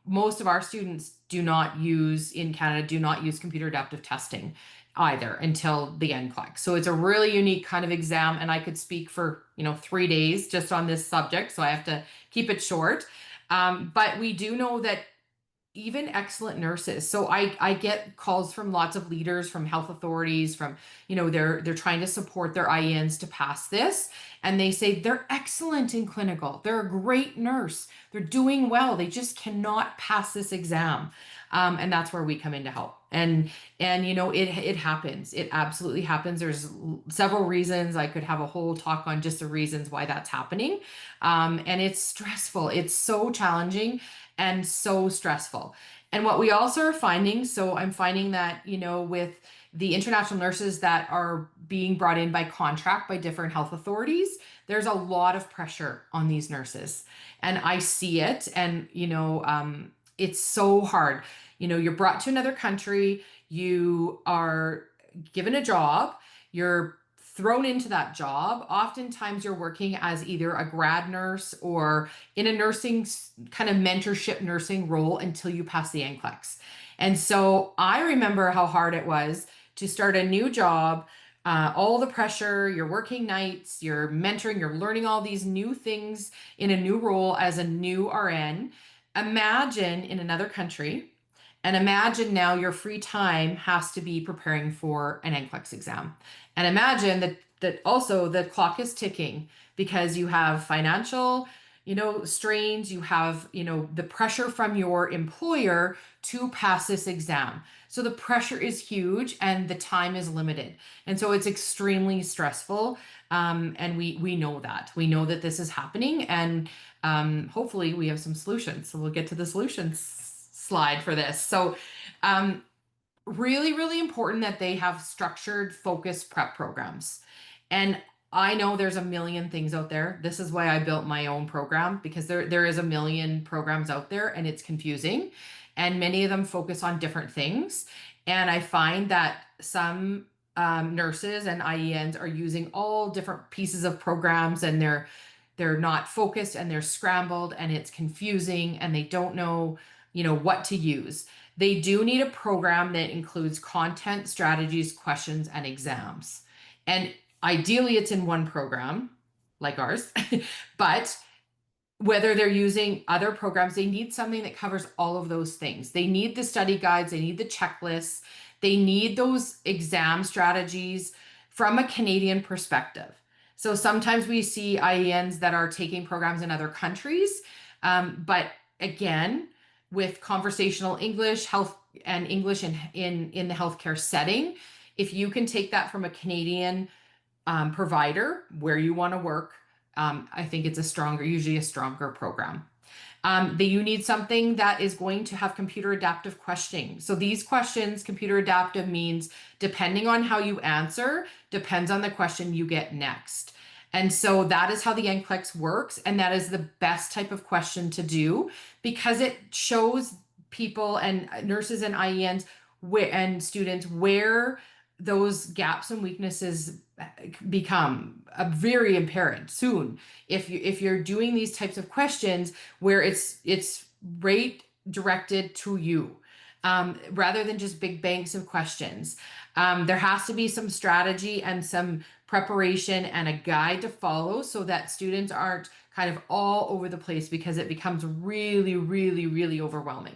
Most of our students in Canada do not use computer adaptive testing either until the NCLEX. So it's a really unique kind of exam, and I could speak for 3 days just on this subject, so I have to keep it short. But we do know that even excellent nurses. So I get calls from lots of leaders, from health authorities, from, they're trying to support their IENs to pass this. And they say they're excellent in clinical. They're a great nurse. They're doing well. They just cannot pass this exam. And that's where we come in to help. And it happens. It absolutely happens. There's several reasons. I could have a whole talk on just the reasons why that's happening. And it's stressful. It's so challenging and so stressful. And what we also are finding, so I'm finding that, with the international nurses that are being brought in by contract by different health authorities, there's a lot of pressure on these nurses. And I see it. And, it's so hard. You're brought to another country, you are given a job, you're thrown into that job. Oftentimes you're working as either a grad nurse or in a nursing kind of mentorship nursing role until you pass the NCLEX. And so I remember how hard it was to start a new job, all the pressure, you're working nights, you're mentoring, you're learning all these new things in a new role as a new RN. Imagine in another country, and imagine now your free time has to be preparing for an NCLEX exam. And imagine that also the clock is ticking because you have financial, strains, you have, the pressure from your employer to pass this exam. So the pressure is huge and the time is limited. And so it's extremely stressful. And we know that. We know that this is happening, and hopefully we have some solutions. So we'll get to the solutions slide for this. So really, really important that they have structured, focused prep programs. And I know there's a million things out there. This is why I built my own program, because there is a million programs out there and it's confusing. And many of them focus on different things. And I find that some nurses and IENs are using all different pieces of programs, and they're not focused and they're scrambled and it's confusing and they don't know, what to use. They do need a program that includes content, strategies, questions, and exams. And ideally it's in one program like ours, but whether they're using other programs, they need something that covers all of those things. They need the study guides, they need the checklists, they need those exam strategies from a Canadian perspective. So sometimes we see IENs that are taking programs in other countries, but again, with conversational English, health and English in the healthcare setting, if you can take that from a Canadian provider where you want to work, I think it's usually a stronger program. You need something that is going to have computer adaptive questioning. So these questions, computer adaptive means depending on how you answer, depends on the question you get next. And so that is how the NCLEX works. And that is the best type of question to do because it shows people and nurses and IENs and students where those gaps and weaknesses become very apparent soon. If you're doing these types of questions where it's right directed to you, rather than just big banks of questions. There has to be some strategy and some preparation and a guide to follow so that students aren't kind of all over the place because it becomes really, really, really overwhelming.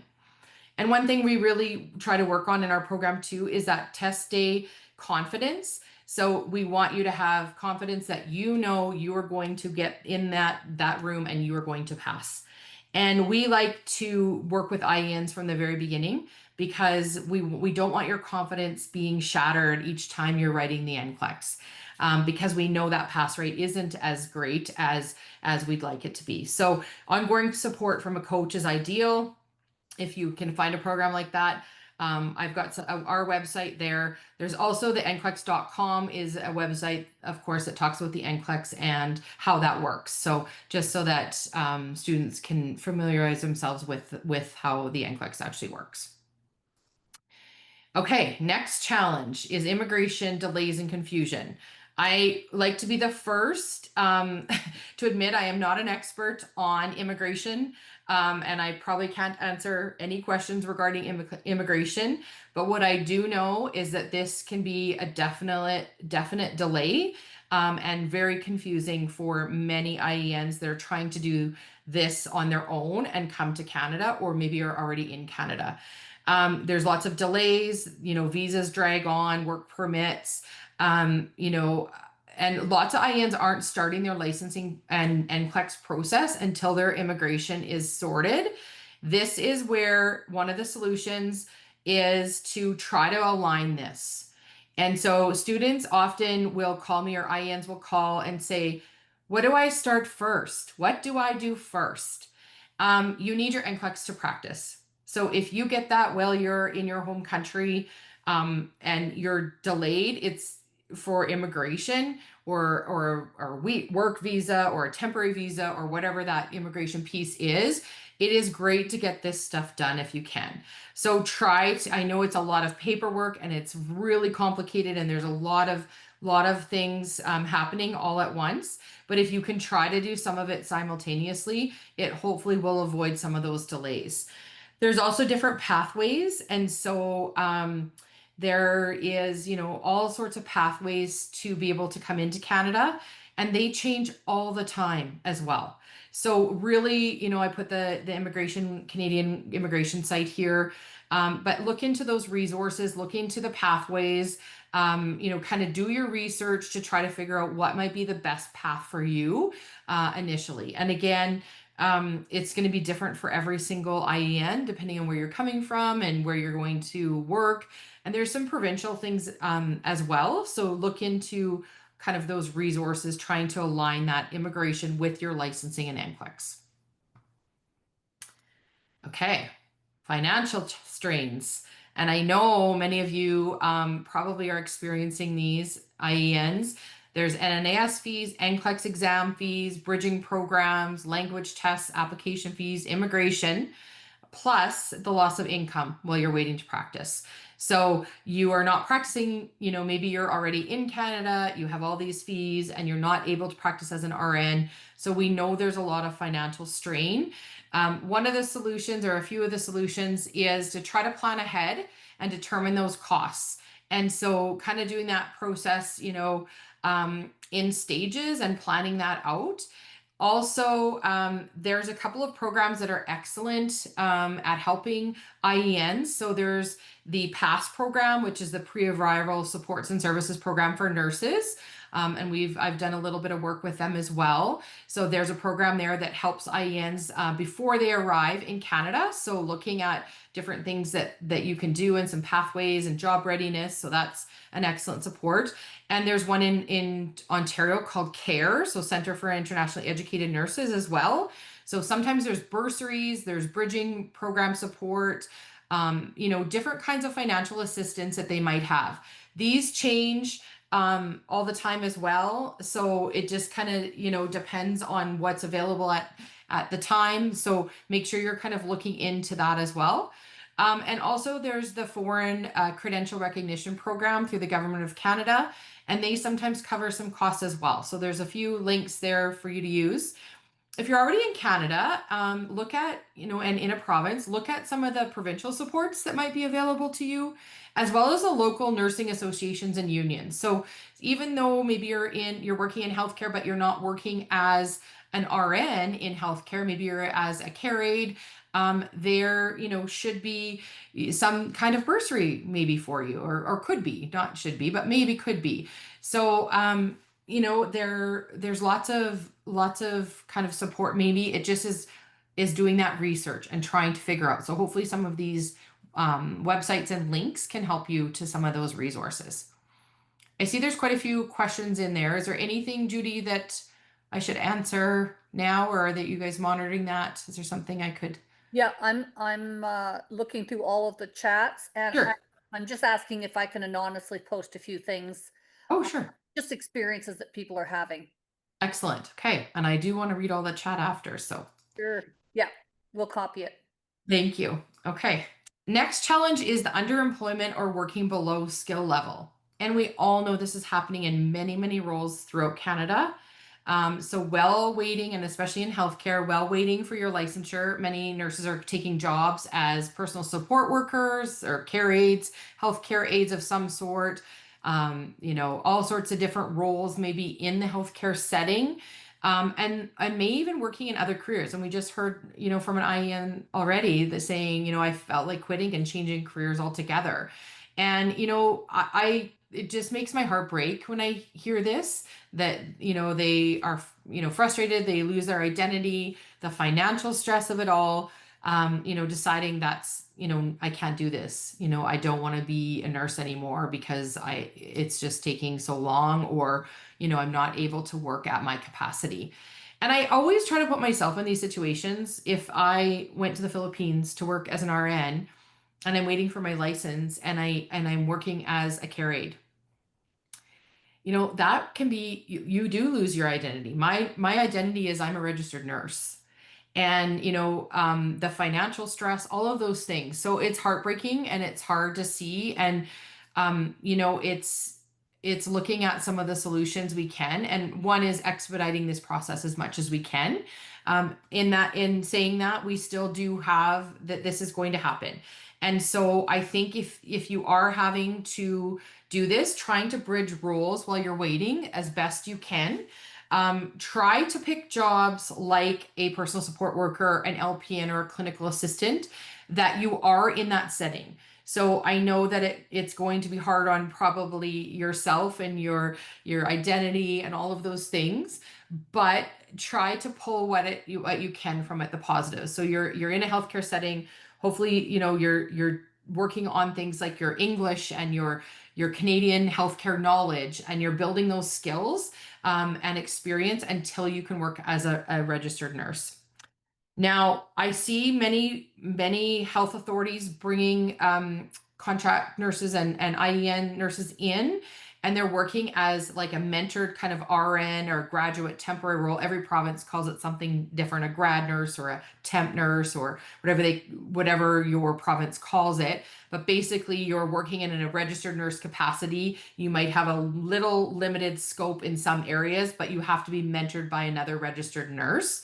And one thing we really try to work on in our program too is that test day confidence. So we want you to have confidence that you know you are going to get in that room and you are going to pass. And we like to work with IENs from the very beginning because we don't want your confidence being shattered each time you're writing the NCLEX. Because we know that pass rate isn't as great as we'd like it to be. So ongoing support from a coach is ideal. If you can find a program like that, I've got our website there. There's also the NCLEX.com is a website, of course, that talks about the NCLEX and how that works. So just so that students can familiarize themselves with how the NCLEX actually works. Okay, next challenge is immigration delays and confusion. I like to be the first to admit I am not an expert on immigration, and I probably can't answer any questions regarding immigration. But what I do know is that this can be a definite delay and very confusing for many IENs that are trying to do this on their own and come to Canada, or maybe are already in Canada. There's lots of delays, visas drag on, work permits, and lots of IENs aren't starting their licensing and NCLEX process until their immigration is sorted. This is where one of the solutions is to try to align this. And so students often will call me, or IENs will call and say, what do I start first? What do I do first? You need your NCLEX to practice. So if you get that while you're in your home country and you're delayed, it's for immigration or work visa or a temporary visa or whatever that immigration piece is, it is great to get this stuff done if you can. So I know it's a lot of paperwork and it's really complicated and there's a lot of things happening all at once. But if you can try to do some of it simultaneously, it hopefully will avoid some of those delays. There's also different pathways. And so there is, all sorts of pathways to be able to come into Canada, and they change all the time as well. So really, I put the Canadian immigration site here, but look into those resources, look into the pathways, kind of do your research to try to figure out what might be the best path for you initially. And again, it's going to be different for every single IEN, depending on where you're coming from and where you're going to work. And there's some provincial things as well. So look into kind of those resources, trying to align that immigration with your licensing and NCLEX. Okay, financial strains. And I know many of you probably are experiencing these IENs. There's NNAS fees, NCLEX exam fees, bridging programs, language tests, application fees, immigration, plus the loss of income while you're waiting to practice. So you are not practicing, maybe you're already in Canada, you have all these fees and you're not able to practice as an RN. So we know there's a lot of financial strain. One of the solutions, or a few of the solutions, is to try to plan ahead and determine those costs. And so kind of doing that process, in stages and planning that out. Also, there's a couple of programs that are excellent at helping IENs. So there's the PASS program, which is the Pre-Arrival Supports and Services Program for nurses. And I've done a little bit of work with them as well. So there's a program there that helps IENs before they arrive in Canada. So looking at different things that you can do and some pathways and job readiness. So that's an excellent support. And there's one in Ontario called CARE, so Center for Internationally Educated Nurses as well. So sometimes there's bursaries, there's bridging program support, different kinds of financial assistance that they might have. These change all the time as well. So it just kind of, depends on what's available at the time. So make sure you're kind of looking into that as well. And also there's the Foreign Credential Recognition Program through the Government of Canada, and they sometimes cover some costs as well. So there's a few links there for you to use. If you're already in Canada, look at, and in a province, look at some of the provincial supports that might be available to you, as well as the local nursing associations and unions. So even though maybe you're working in healthcare, but you're not working as an RN in healthcare, maybe you're as a care aide, there, should be some kind of bursary maybe for you, or could be, not should be, but maybe could be. So, there's lots of kind of support. Maybe it just is doing that research and trying to figure out. So hopefully some of these websites and links can help you to some of those resources. I see there's quite a few questions in there. Is there anything, Judy, that I should answer now, or are that you guys monitoring that? Is there something I could? Yeah, I'm looking through all of the chats, and Sure. I'm just asking if I can anonymously post a few things. Oh, sure. Just experiences that people are having. Excellent. Okay. And I do want to read all the chat after, so. Sure. Yeah, we'll copy it. Thank you. Okay. Next challenge is the underemployment or working below skill level. And we all know this is happening in many, many roles throughout Canada. So while waiting, and especially in healthcare, while waiting for your licensure, many nurses are taking jobs as personal support workers or care aides, healthcare aides of some sort, all sorts of different roles, maybe in the healthcare setting. And may even working in other careers. And we just heard, from an IEN already that saying, I felt like quitting and changing careers altogether. And, it just makes my heart break when I hear this, that, they are, frustrated, they lose their identity, the financial stress of it all, deciding that's, I can't do this, I don't want to be a nurse anymore because it's just taking so long, or, I'm not able to work at my capacity. And I always try to put myself in these situations. If I went to the Philippines to work as an RN and I'm waiting for my license and I'm working as a care aide, that can be, you do lose your identity. My identity is I'm a registered nurse, and the financial stress, all of those things. So it's heartbreaking and it's hard to see. And it's looking at some of the solutions we can, and one is expediting this process as much as we can. In saying that, we still do have that this is going to happen. And so I think if you are having to do this, trying to bridge roles while you're waiting as best you can, try to pick jobs like a personal support worker, an LPN, or a clinical assistant that you are in that setting. So I know that it's going to be hard on probably yourself and your identity and all of those things, but try to pull what you can from it, the positives. So you're in a healthcare setting. Hopefully, you're working on things like your English and your Canadian healthcare knowledge, and you're building those skills and experience until you can work as a registered nurse. Now, I see many health authorities bringing contract nurses and IEN nurses in, and they're working as like a mentored kind of RN or graduate temporary role. Every province calls it something different, a grad nurse or a temp nurse or whatever your province calls it. But basically, you're working in a registered nurse capacity. You might have a little limited scope in some areas, but you have to be mentored by another registered nurse.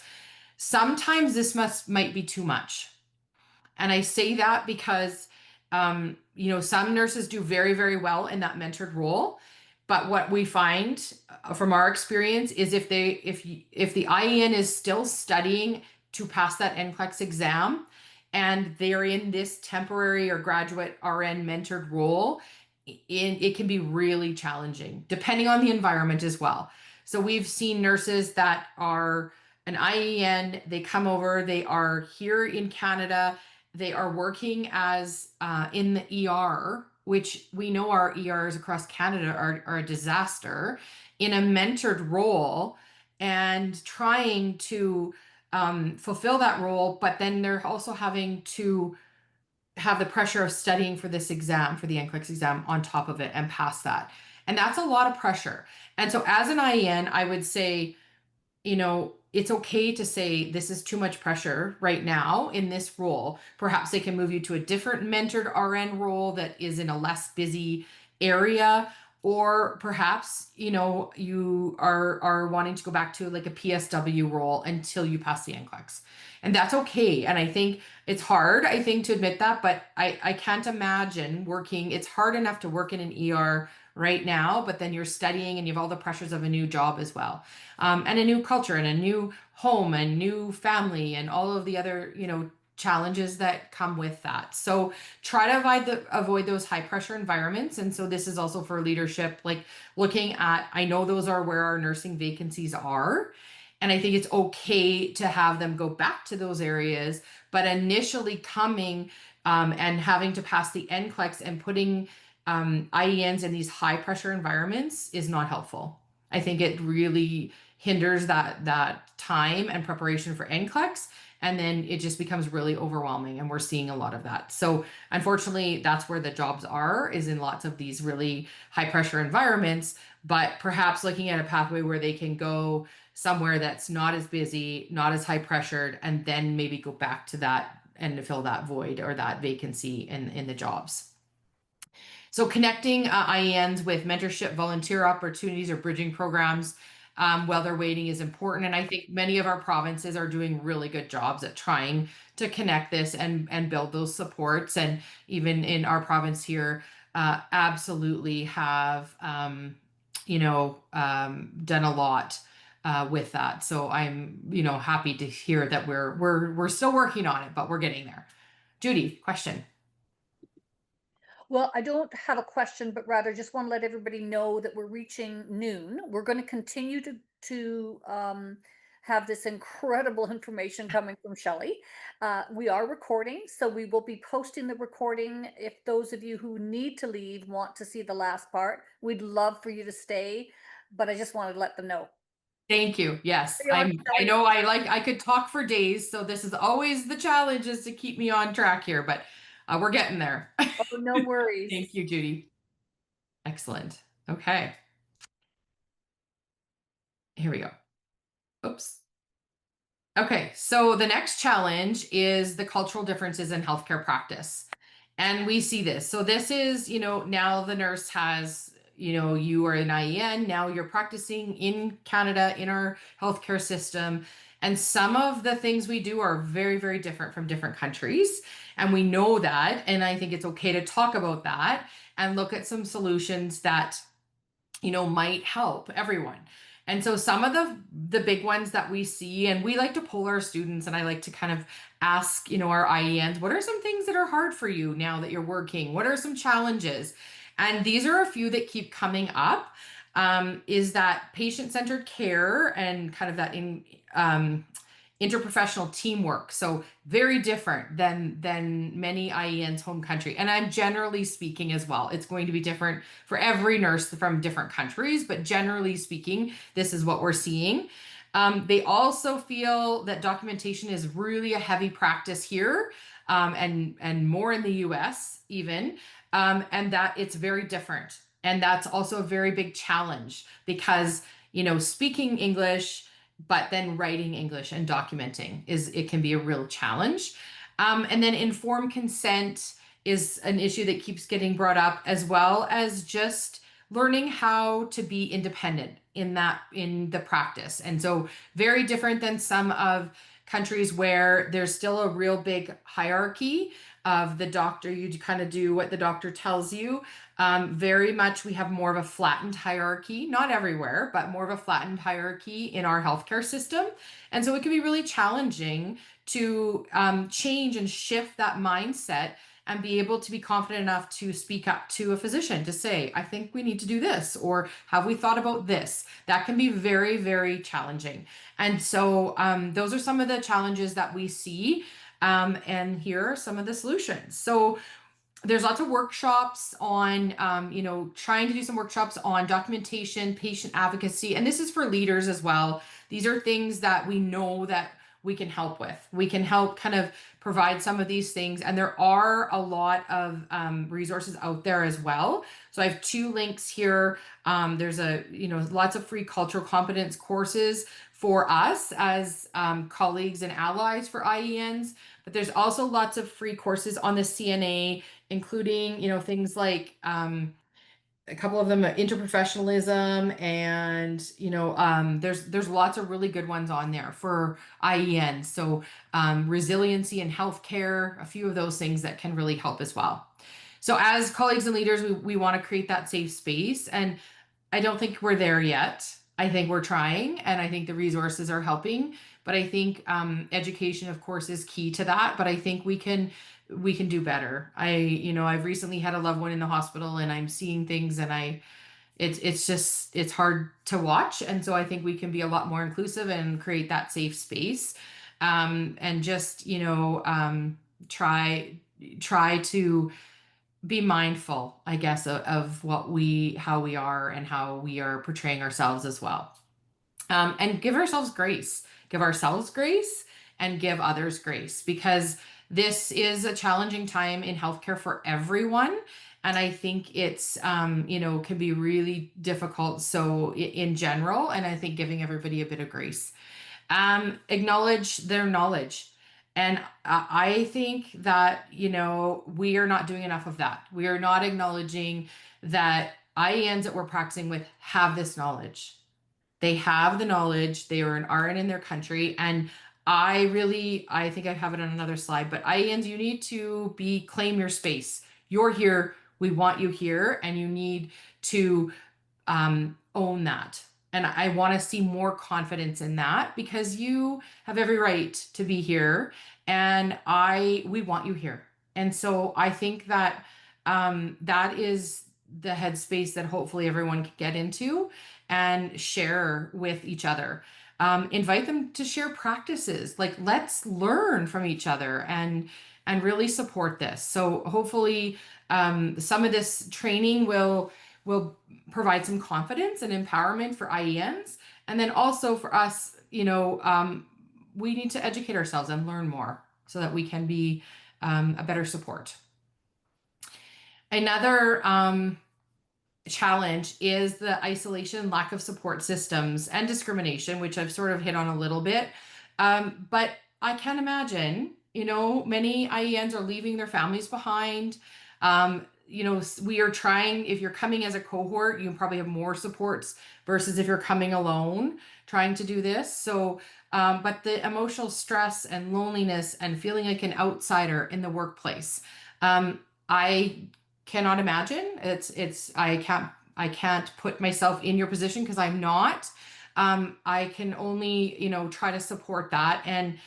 Sometimes this might be too much. And I say that because, some nurses do very, very well in that mentored role. But what we find from our experience is if the IEN is still studying to pass that NCLEX exam, and they're in this temporary or graduate RN mentored role, it can be really challenging, depending on the environment as well. So we've seen nurses that are an IEN, they come over, they are here in Canada, they are working as in the ER, which we know our ERs across Canada are a disaster, in a mentored role, and trying to fulfill that role, but then they're also having to have the pressure of studying for this exam, for the NCLEX exam on top of it, and pass that. And that's a lot of pressure. And so as an IEN, I would say, it's okay to say this is too much pressure right now in this role. Perhaps they can move you to a different mentored RN role that is in a less busy area, or perhaps you are wanting to go back to like a PSW role until you pass the NCLEX. And that's okay. And I think it's hard, I think, to admit that, but I can't imagine working. It's hard enough to work in an ER right now, but then you're studying and you have all the pressures of a new job as well, and a new culture and a new home and new family and all of the other challenges that come with that. So try to avoid those high pressure environments. And so this is also for leadership, like looking at, I know those are where our nursing vacancies are, and I think it's okay to have them go back to those areas, but initially coming and having to pass the NCLEX and putting IENs in these high pressure environments is not helpful. I think it really hinders that time and preparation for NCLEX, and then it just becomes really overwhelming, and we're seeing a lot of that. So unfortunately, that's where the jobs are, is in lots of these really high pressure environments, but perhaps looking at a pathway where they can go somewhere that's not as busy, not as high pressured, and then maybe go back to that and to fill that void or that vacancy in the jobs. So connecting IENs with mentorship, volunteer opportunities, or bridging programs while they're waiting is important. And I think many of our provinces are doing really good jobs at trying to connect this and build those supports. And even in our province here, absolutely have, done a lot with that. So I'm, happy to hear that we're still working on it, but we're getting there. Judy, question. Well, I don't have a question, but rather just want to let everybody know that we're reaching noon. We're going to continue to have this incredible information coming from Shelly. We are recording, so we will be posting the recording. If those of you who need to leave want to see the last part, we'd love for you to stay, but I just wanted to let them know. Thank you. Yes, I know I could talk for days, so this is always the challenge, is to keep me on track here, but we're getting there. Oh, no worries. Thank you, Judy. Excellent. Okay. Here we go. Oops. Okay, so the next challenge is the cultural differences in healthcare practice. And we see this. So this is, now the nurse has, you are an IEN, now you're practicing in Canada, in our healthcare system. And some of the things we do are very, very different from different countries. And we know that. And I think it's okay to talk about that and look at some solutions that, might help everyone. And so some of the big ones that we see, and we like to poll our students, and I like to kind of ask, our IENs, what are some things that are hard for you now that you're working? What are some challenges? And these are a few that keep coming up, is that patient-centered care and kind of that interprofessional teamwork. So very different than many IENs home country. And I'm generally speaking as well. It's going to be different for every nurse from different countries, but generally speaking, this is what we're seeing. They also feel that documentation is really a heavy practice here, and more in the US even, and that it's very different. And that's also a very big challenge because, speaking English, but then writing English and documenting it can be a real challenge. And then informed consent is an issue that keeps getting brought up, as well as just learning how to be independent in the practice. And so very different than some of countries where there's still a real big hierarchy of the doctor. You kind of do what the doctor tells you. Very much we have more of a flattened hierarchy, not everywhere, but more of a flattened hierarchy in our healthcare system. And so it can be really challenging to change and shift that mindset and be able to be confident enough to speak up to a physician to say, I think we need to do this, or have we thought about this? That can be very, very challenging. And so those are some of the challenges that we see. And here are some of the solutions. So there's lots of workshops on, trying to do some workshops on documentation, patient advocacy, and this is for leaders as well. These are things that we know that we can help with. We can help kind of provide some of these things. And there are a lot of resources out there as well. So I have 2 links here. There's lots of free cultural competence courses for us as colleagues and allies for IENs. But there's also lots of free courses on the CNA, including, things like a couple of them are interprofessionalism, and there's lots of really good ones on there for IEN. So resiliency in healthcare, a few of those things that can really help as well. So as colleagues and leaders, we want to create that safe space, and I don't think we're there yet. I think we're trying, and I think the resources are helping. But I think education, of course, is key to that. But I think we can do better. I've recently had a loved one in the hospital, and I'm seeing things, and it's hard to watch. And so I think we can be a lot more inclusive and create that safe space, and just try to be mindful, I guess, of how we are and how we are portraying ourselves as well. And give ourselves grace, and give others grace, because this is a challenging time in healthcare for everyone. And I think it's, can be really difficult. So in general, and I think giving everybody a bit of grace, acknowledge their knowledge. And I think that, we are not doing enough of that. We are not acknowledging that IENs that we're practicing with have this knowledge. They have the knowledge. They are an RN in their country. And I think I have it on another slide, but IENs, you need to claim your space. You're here. We want you here, and you need to own that. And I want to see more confidence in that, because you have every right to be here, and we want you here. And so I think that that is the headspace that hopefully everyone can get into and share with each other. Invite them to share practices. Like, let's learn from each other and really support this. So hopefully some of this training will provide some confidence and empowerment for IENs. And then also for us, we need to educate ourselves and learn more so that we can be a better support. Another challenge is the isolation, lack of support systems, and discrimination, which I've sort of hit on a little bit. But I can imagine, many IENs are leaving their families behind. We are trying, if you're coming as a cohort, you probably have more supports versus if you're coming alone trying to do this. So, but the emotional stress and loneliness and feeling like an outsider in the workplace, I cannot imagine. I can't put myself in your position because I'm not. I can only, try to support that. And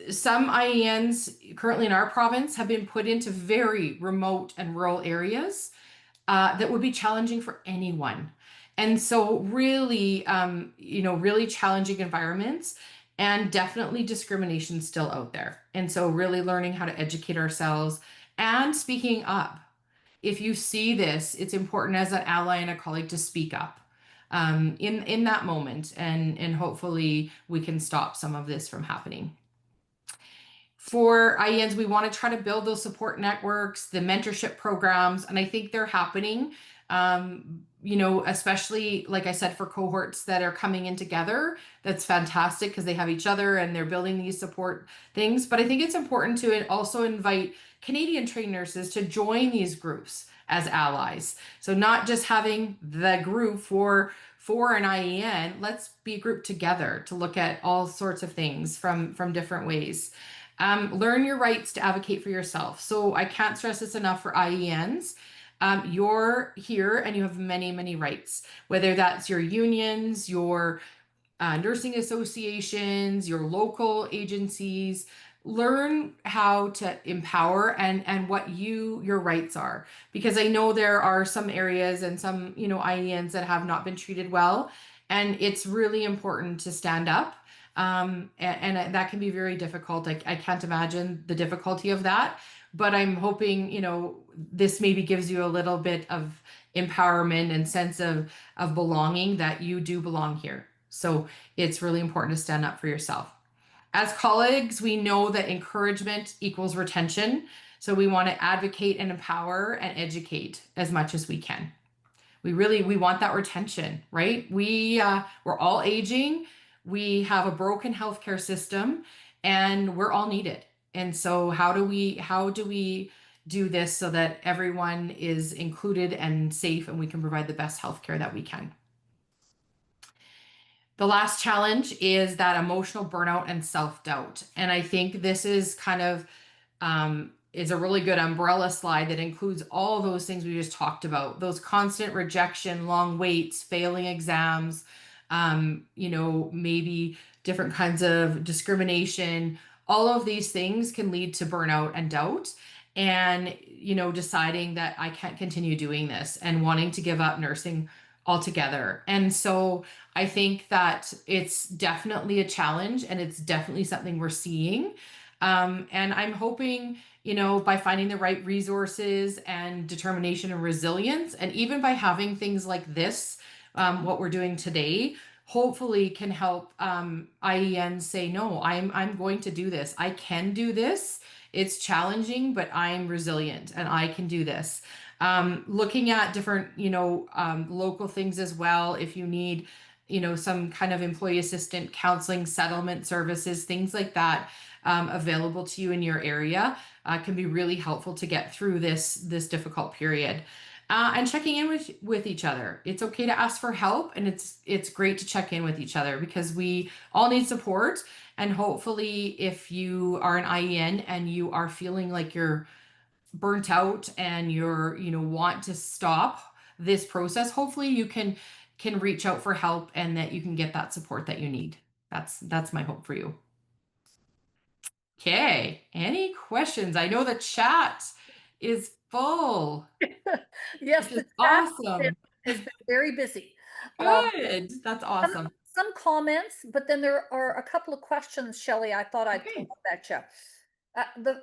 some IENs currently in our province have been put into very remote and rural areas that would be challenging for anyone. And so really, really challenging environments, and definitely discrimination still out there. And so really learning how to educate ourselves and speaking up. If you see this, it's important as an ally and a colleague to speak up in that moment, and hopefully we can stop some of this from happening. For IENs, we want to try to build those support networks, the mentorship programs, and I think they're happening, especially, like I said, for cohorts that are coming in together. That's fantastic because they have each other and they're building these support things. But I think it's important to also invite Canadian trained nurses to join these groups as allies. So not just having the group for an IEN, let's be grouped together to look at all sorts of things from different ways. Learn your rights to advocate for yourself. So I can't stress this enough for IENs. You're here and you have many, many rights, whether that's your unions, your nursing associations, your local agencies. Learn how to empower and what your rights are, because I know there are some areas and some IENs that have not been treated well, and it's really important to stand up. And that can be very difficult. I can't imagine the difficulty of that, but I'm hoping, this maybe gives you a little bit of empowerment and sense of belonging, that you do belong here. So it's really important to stand up for yourself. As colleagues, we know that encouragement equals retention. So we want to advocate and empower and educate as much as we can. We want that retention, right? We're all aging. We have a broken healthcare system, and we're all needed. And so how do we do this so that everyone is included and safe, and we can provide the best healthcare that we can? The last challenge is that emotional burnout and self-doubt. And I think this is kind of is a really good umbrella slide that includes all those things we just talked about. Those constant rejection, long waits, failing exams, maybe different kinds of discrimination. All of these things can lead to burnout and doubt. And, deciding that I can't continue doing this and wanting to give up nursing altogether. And so I think that it's definitely a challenge, and it's definitely something we're seeing. And I'm hoping, by finding the right resources and determination and resilience, and even by having things like this, what we're doing today, hopefully can help IENs say, no, I'm going to do this. I can do this. It's challenging, but I'm resilient and I can do this. Looking at different, local things as well. If you need, some kind of employee assistant counseling, settlement services, things like that, available to you in your area, can be really helpful to get through this difficult period. And checking in with each other. It's okay to ask for help, and it's great to check in with each other, because we all need support. And hopefully, if you are an IEN and you are feeling like you're burnt out and you're want to stop this process, hopefully you can reach out for help, and that you can get that support that you need. That's my hope for you. Okay, any questions? I know the chat is full. Yes, the chat awesome. has been very busy. Good. That's awesome. Some comments, but then there are a couple of questions, Shelly, I thought I'd throw at you.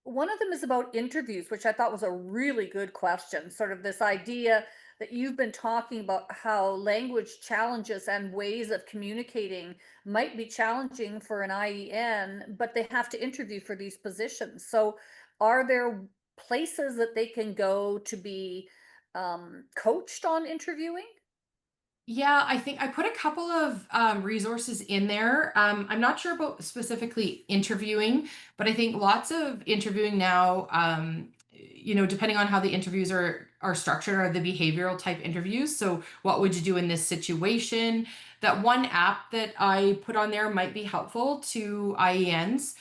One of them is about interviews, which I thought was a really good question. Sort of this idea that you've been talking about, how language challenges and ways of communicating might be challenging for an IEN, but they have to interview for these positions. So are there places that they can go to be coached on interviewing? Yeah, I think I put a couple of resources in there. I'm not sure about specifically interviewing, but I think lots of interviewing now, depending on how the interviews are structured, are the behavioral type interviews. So what would you do in this situation? That one app that I put on there might be helpful to IENs,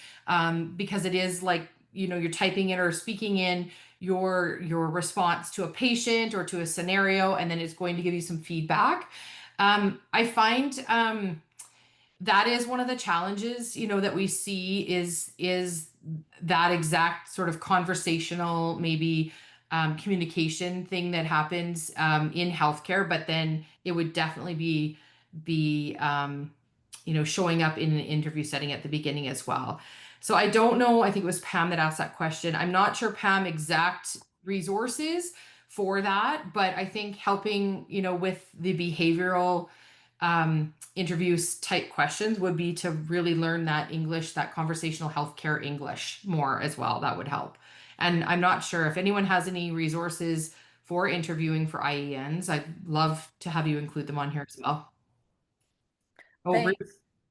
because it is like, you're typing in or speaking in your response to a patient or to a scenario, and then it's going to give you some feedback. I find that is one of the challenges, that we see is that exact sort of conversational, maybe communication thing that happens in healthcare, but then it would definitely be showing up in an interview setting at the beginning as well. So I don't know, I think it was Pam that asked that question. I'm not sure, Pam, exact resources for that, but I think helping, with the behavioral interviews type questions would be to really learn that English, that conversational healthcare English more as well. That would help. And I'm not sure if anyone has any resources for interviewing for IENs. I'd love to have you include them on here as well. Oh,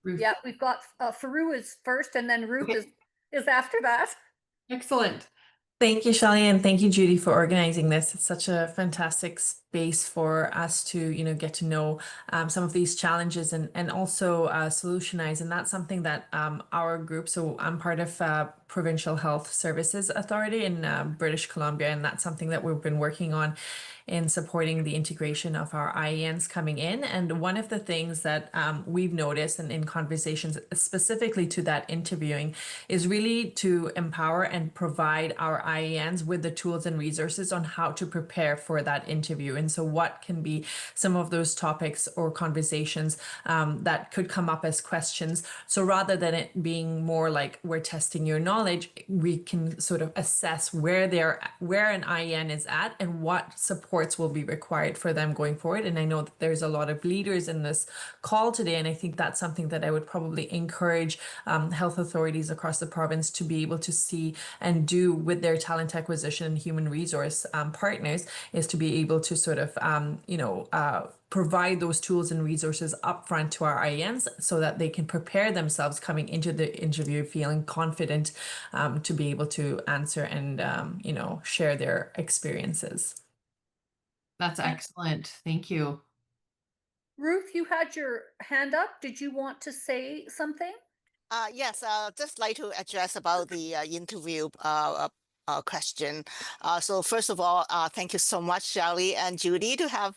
Ruth. Yeah, we've got Faru is first, and then Ruth is after that. Excellent. Thank you, Shelly, and thank you, Judy, for organizing this. It's such a fantastic space for us to, get to know some of these challenges and also solutionize. And that's something that our group, so I'm part of Provincial Health Services Authority in British Columbia, and that's something that we've been working on in supporting the integration of our IENs coming in. And one of the things that we've noticed and in conversations specifically to that interviewing is really to empower and provide our IENs with the tools and resources on how to prepare for that interview. And so what can be some of those topics or conversations that could come up as questions. So rather than it being more like we're testing your knowledge knowledge, we can sort of assess where an IEN is at and what supports will be required for them going forward. And I know that there's a lot of leaders in this call today, and I think that's something that I would probably encourage health authorities across the province to be able to see and do with their talent acquisition and human resource partners, is to be able to sort of provide those tools and resources upfront to our IENs so that they can prepare themselves coming into the interview feeling confident to be able to answer and share their experiences. That's excellent. Thank you. Ruth, you had your hand up. Did you want to say something? Yes, just like to address about the interview question. So first of all, thank you so much, Shelly and Judy, to have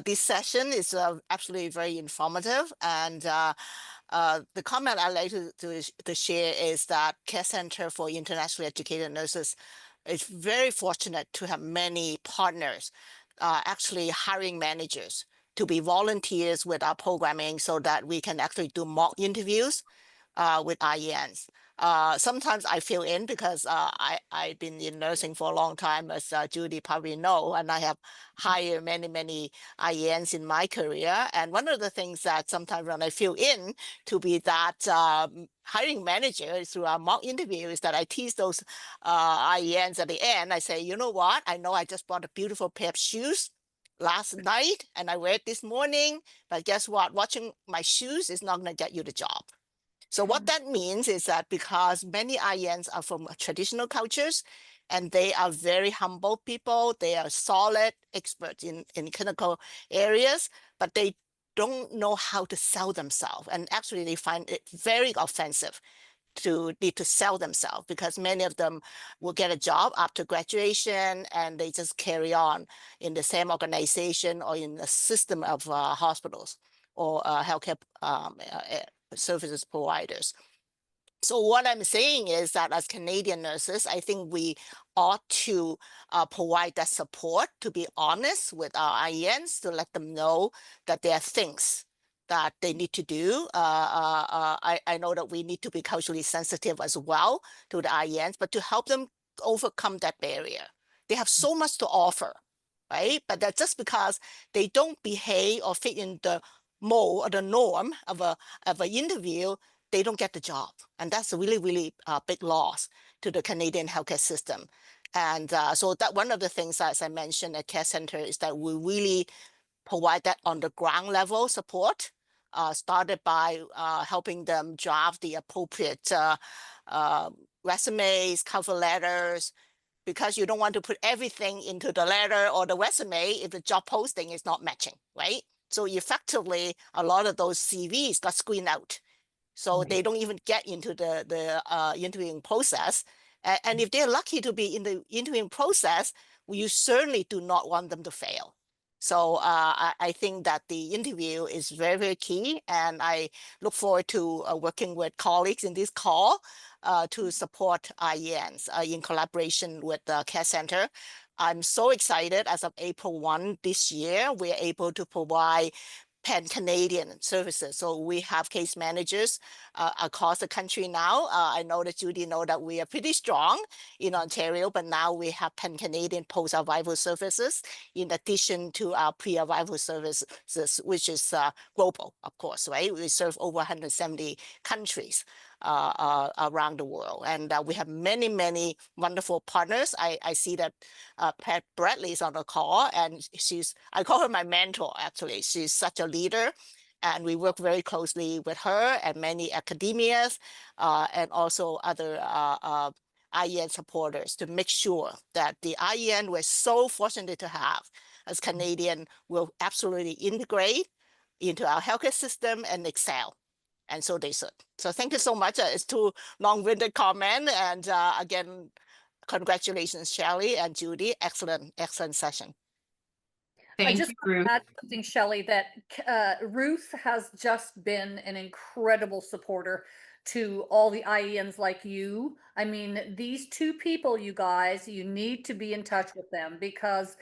this session. It's absolutely very informative. And the comment I'd like to share is that Care Center for Internationally Educated Nurses is very fortunate to have many partners, actually hiring managers to be volunteers with our programming so that we can actually do mock interviews with IENs. Sometimes I fill in because I've been in nursing for a long time, as Judy probably know, and I have hired many IENs in my career. And one of the things that sometimes when I fill in to be that hiring manager through our mock interview is that I tease those IENs at the end. I say, you know what? I know I just bought a beautiful pair of shoes last night and I wear it this morning, but guess what? Watching my shoes is not going to get you the job. So what that means is that because many IENs are from traditional cultures and they are very humble people, they are solid experts in clinical areas, but they don't know how to sell themselves. And actually they find it very offensive to need to sell themselves because many of them will get a job after graduation and they just carry on in the same organization or in the system of hospitals or healthcare services providers. So what I'm saying is that as Canadian nurses, I think we ought to provide that support, to be honest with our IENs, to let them know that there are things that they need to do. I know that we need to be culturally sensitive as well to the IENs, but to help them overcome that barrier. They have so much to offer, right? But that's just because they don't behave or fit in the mold or the norm of an interview, they don't get the job. And that's a really big loss to the Canadian healthcare system. And so that one of the things, as I mentioned at Care Center, is that we really provide that on the ground level support, started by helping them draft the appropriate resumes, cover letters, because you don't want to put everything into the letter or the resume if the job posting is not matching, right? So effectively, a lot of those CVs got screened out. So they don't even get into the interviewing process. And if they're lucky to be in the interviewing process, you certainly do not want them to fail. So I think that the interview is very key. And I look forward to working with colleagues in this call to support IENs in collaboration with the Care Center. I'm so excited as of April 1 this year, we're able to provide pan-Canadian services. So we have case managers across the country now. I know that Judy know that we are pretty strong in Ontario, but now we have pan-Canadian post-arrival services in addition to our pre-arrival services, which is global, of course, right? We serve over 170 countries around the world. And we have many wonderful partners. I see that Pat Bradley is on the call, and I call her my mentor, actually. She's such a leader, and we work very closely with her and many academias and also other IEN supporters to make sure that the IEN we're so fortunate to have as Canadian will absolutely integrate into our healthcare system and excel. And so they should. So thank you so much. It's too long-winded comment. And again, congratulations, Shelly and Judy. Excellent session. I just want to add something, Shelly, that Ruth has just been an incredible supporter to all the IENs like you. I mean, these two people, you guys, you need to be in touch with them because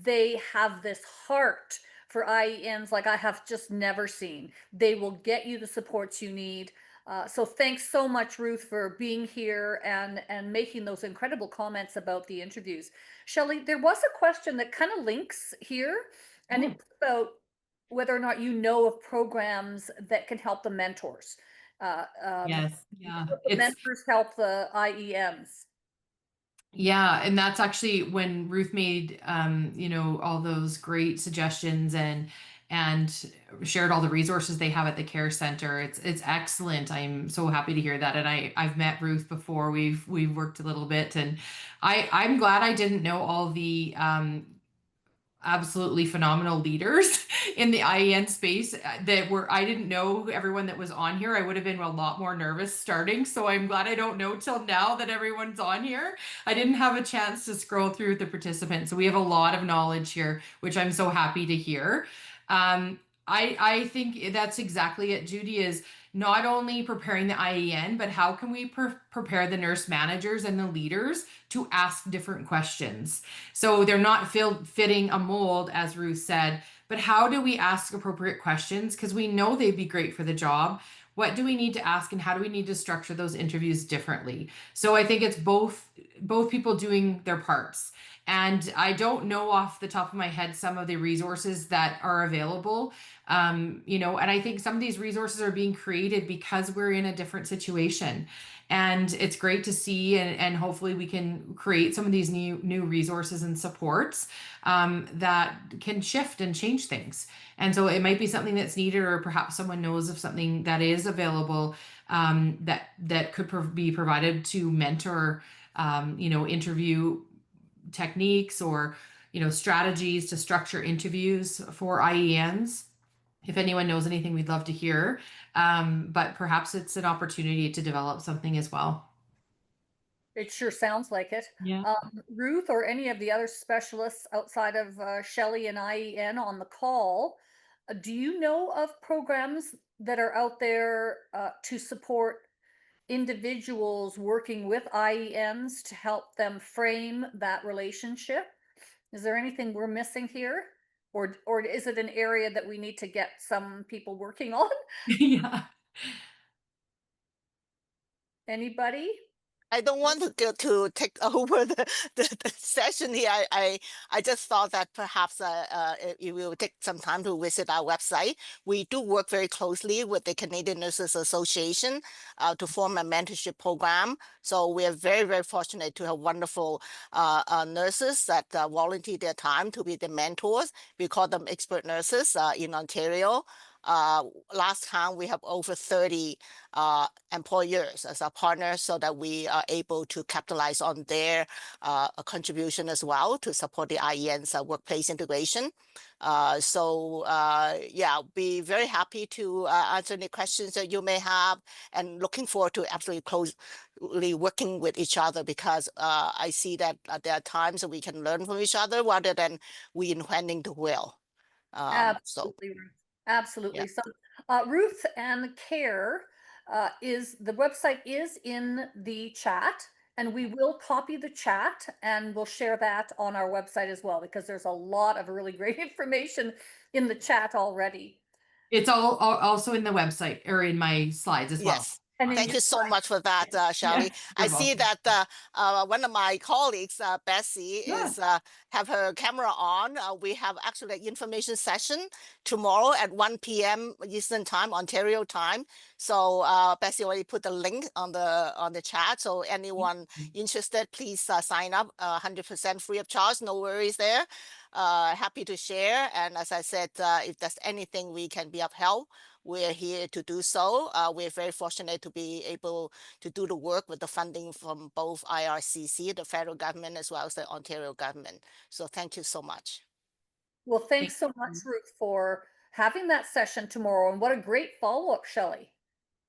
they have this heart for IENs like I have just never seen. They will get you the supports you need. So thanks so much, Ruth, for being here and making those incredible comments about the interviews. Shelly, there was a question that kind of links here, and it's about whether or not you know of programs that can help the mentors. Yes, yeah. The mentors help the IEMs. Yeah, and that's actually when Ruth made all those great suggestions and shared all the resources they have at the care center. It's excellent. I'm so happy to hear that. And I've met Ruth before. We've worked a little bit, and I'm glad I didn't know all the absolutely phenomenal leaders in the IEN space I didn't know everyone that was on here. I would have been a lot more nervous starting. So I'm glad I don't know till now that everyone's on here. I didn't have a chance to scroll through the participants. So we have a lot of knowledge here, which I'm so happy to hear. I think that's exactly it, Judy, is not only preparing the IEN, but how can we prepare the nurse managers and the leaders to ask different questions? So they're not fitting a mold, as Ruth said, but how do we ask appropriate questions? Because we know they'd be great for the job. What do we need to ask, and how do we need to structure those interviews differently? So I think it's both people doing their parts. And I don't know off the top of my head some of the resources that are available. And I think some of these resources are being created because we're in a different situation. And it's great to see, and hopefully we can create some of these new resources and supports that can shift and change things. And so it might be something that's needed, or perhaps someone knows of something that is available that could be provided to mentor, interview techniques or strategies to structure interviews for IENs. If anyone knows anything, we'd love to hear. But perhaps it's an opportunity to develop something as well. It sure sounds like it. Yeah. Ruth or any of the other specialists outside of Shelly and IEN on the call, do you know of programs that are out there to support individuals working with IENs to help them frame that relationship? Is there anything we're missing here? Or is it an area that we need to get some people working on? Yeah. Anybody? I don't want to take over the session here. I just thought that perhaps you will take some time to visit our website. We do work very closely with the Canadian Nurses Association to form a mentorship program. So we are very, very fortunate to have wonderful nurses that volunteer their time to be the mentors. We call them expert nurses in Ontario. Last time we have over 30 employers as our partners, so that we are able to capitalize on their contribution as well to support the IEN's workplace integration. Yeah, be very happy to answer any questions that you may have, and looking forward to absolutely closely working with each other, because I see that there are times that we can learn from each other rather than we inventing the wheel. Absolutely, Ruth. Absolutely. Yeah. So Ruth and Care the website is in the chat, and we will copy the chat and we'll share that on our website as well, because there's a lot of really great information in the chat already. It's all also in the website or in my slides as well. Yes. Thank you so much for that, Shelly. Yeah, I see welcome. that one of my colleagues, Bessie, is have her camera on. We have actually an information session tomorrow at 1 p.m. Eastern Time, Ontario time. So Bessie already put the link on the chat. So anyone interested, please sign up. 100% free of charge. No worries there. Happy to share. And as I said, if there's anything we can be of help, we're here to do so. We're very fortunate to be able to do the work with the funding from both IRCC, the federal government, as well as the Ontario government. So thank you so much. Well, thanks so much, Ruth, for having that session tomorrow. And what a great follow-up, Shelly.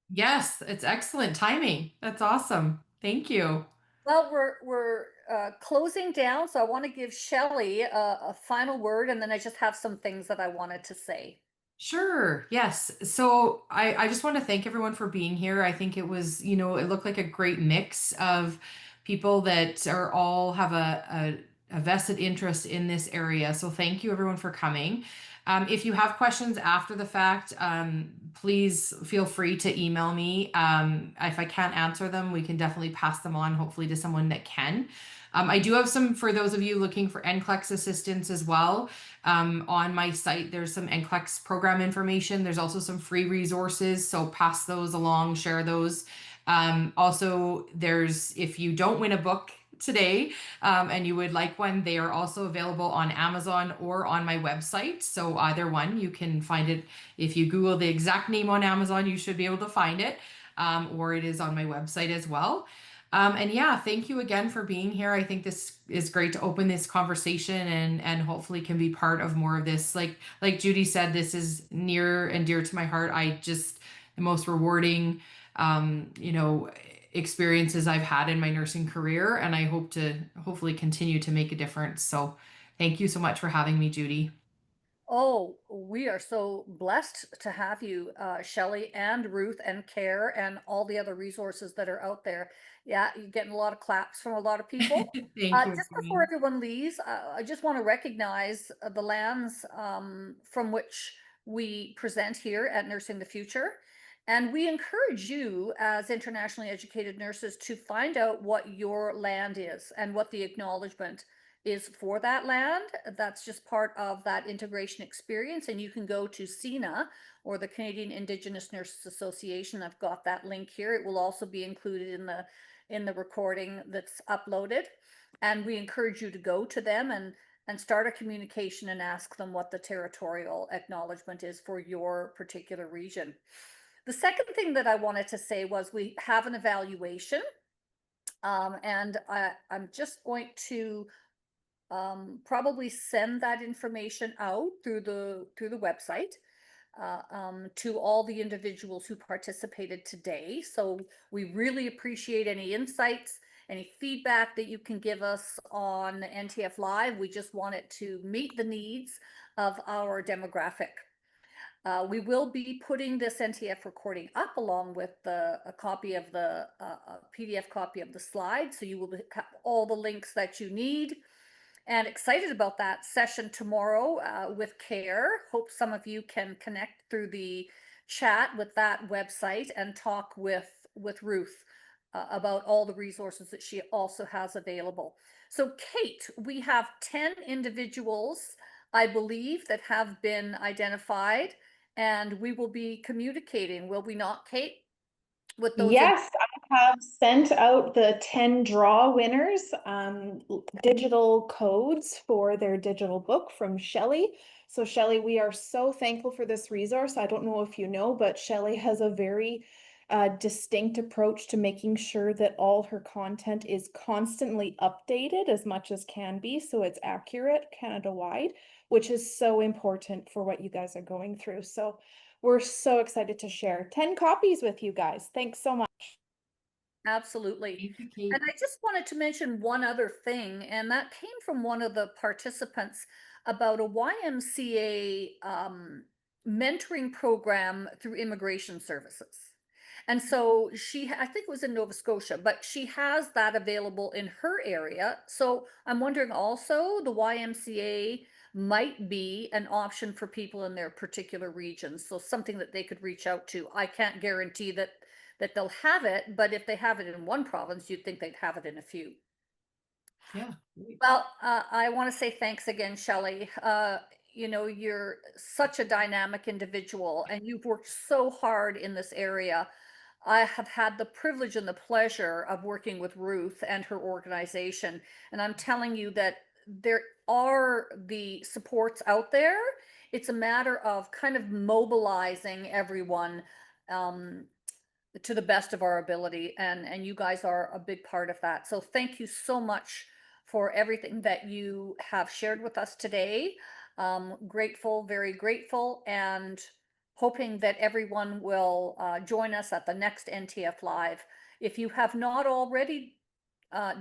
Yes, it's excellent timing. That's awesome. Thank you. Well, we're closing down, so I want to give Shelly a final word, and then I just have some things that I wanted to say. Sure. Yes. So I just want to thank everyone for being here. I think it was, it looked like a great mix of people that are all have a vested interest in this area. So thank you everyone for coming. If you have questions after the fact, please feel free to email me. If I can't answer them, we can definitely pass them on, hopefully to someone that can. I do have some, for those of you looking for NCLEX assistance as well, on my site, there's some NCLEX program information. There's also some free resources, so pass those along, share those. Also, if you don't win a book today and you would like one, they are also available on Amazon or on my website. So either one, you can find it. If you Google the exact name on Amazon, you should be able to find it, or it is on my website as well. And yeah, thank you again for being here. I think this is great to open this conversation and hopefully can be part of more of this. Like Judy said, this is near and dear to my heart. The most rewarding, experiences I've had in my nursing career, and I hope to hopefully continue to make a difference. So thank you so much for having me, Judy. Oh, we are so blessed to have you, Shelly and Ruth and Care and all the other resources that are out there. Yeah, you're getting a lot of claps from a lot of people. Thank you. Just before everyone leaves, I just want to recognize the lands from which we present here at Nursing the Future. And we encourage you as internationally educated nurses to find out what your land is and what the acknowledgement is for that land. That's just part of that integration experience. And you can go to CCNE, or the Canadian Indigenous Nurses Association. I've got that link here. It will also be included in the recording that's uploaded. And we encourage you to go to them and start a communication and ask them what the territorial acknowledgement is for your particular region. The second thing that I wanted to say was we have an evaluation, and I'm just going to probably send that information out through the website to all the individuals who participated today. So we really appreciate any insights, any feedback that you can give us on NTF Live. We just want it to meet the needs of our demographic. We will be putting this NTF recording up along with a copy of the PDF copy of the slides, so you will have all the links that you need. And excited about that session tomorrow with Care. Hope some of you can connect through the chat with that website and talk with Ruth about all the resources that she also has available. So Kate, we have 10 individuals, I believe, that have been identified, and we will be communicating, will we not, Kate? With those yes, I have sent out the 10 draw winners digital codes for their digital book from Shelly. So Shelly, we are so thankful for this resource. I don't know if you know, but Shelly has a very distinct approach to making sure that all her content is constantly updated as much as can be, so it's accurate Canada-wide, which is so important for what you guys are going through. So we're so excited to share 10 copies with you guys. Thanks so much. Absolutely. And I just wanted to mention one other thing, and that came from one of the participants about a YMCA mentoring program through immigration services. And so I think it was in Nova Scotia, but she has that available in her area. So I'm wondering also, the YMCA might be an option for people in their particular regions. So something that they could reach out to. I can't guarantee that they'll have it, but if they have it in one province, you'd think they'd have it in a few. Yeah. Well, I want to say thanks again, Shelly. You're such a dynamic individual, and you've worked so hard in this area. I have had the privilege and the pleasure of working with Ruth and her organization, and I'm telling you that there are the supports out there. It's a matter of kind of mobilizing everyone to the best of our ability, and you guys are a big part of that. So thank you so much for everything that you have shared with us today. Grateful, very grateful, and hoping that everyone will join us at the next NTF Live. If you have not already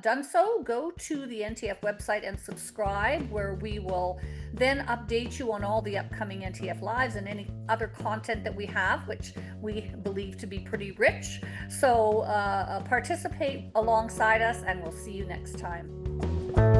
done so, go to the NTF website and subscribe, where we will then update you on all the upcoming NTF Lives and any other content that we have, which we believe to be pretty rich. So participate alongside us, and we'll see you next time.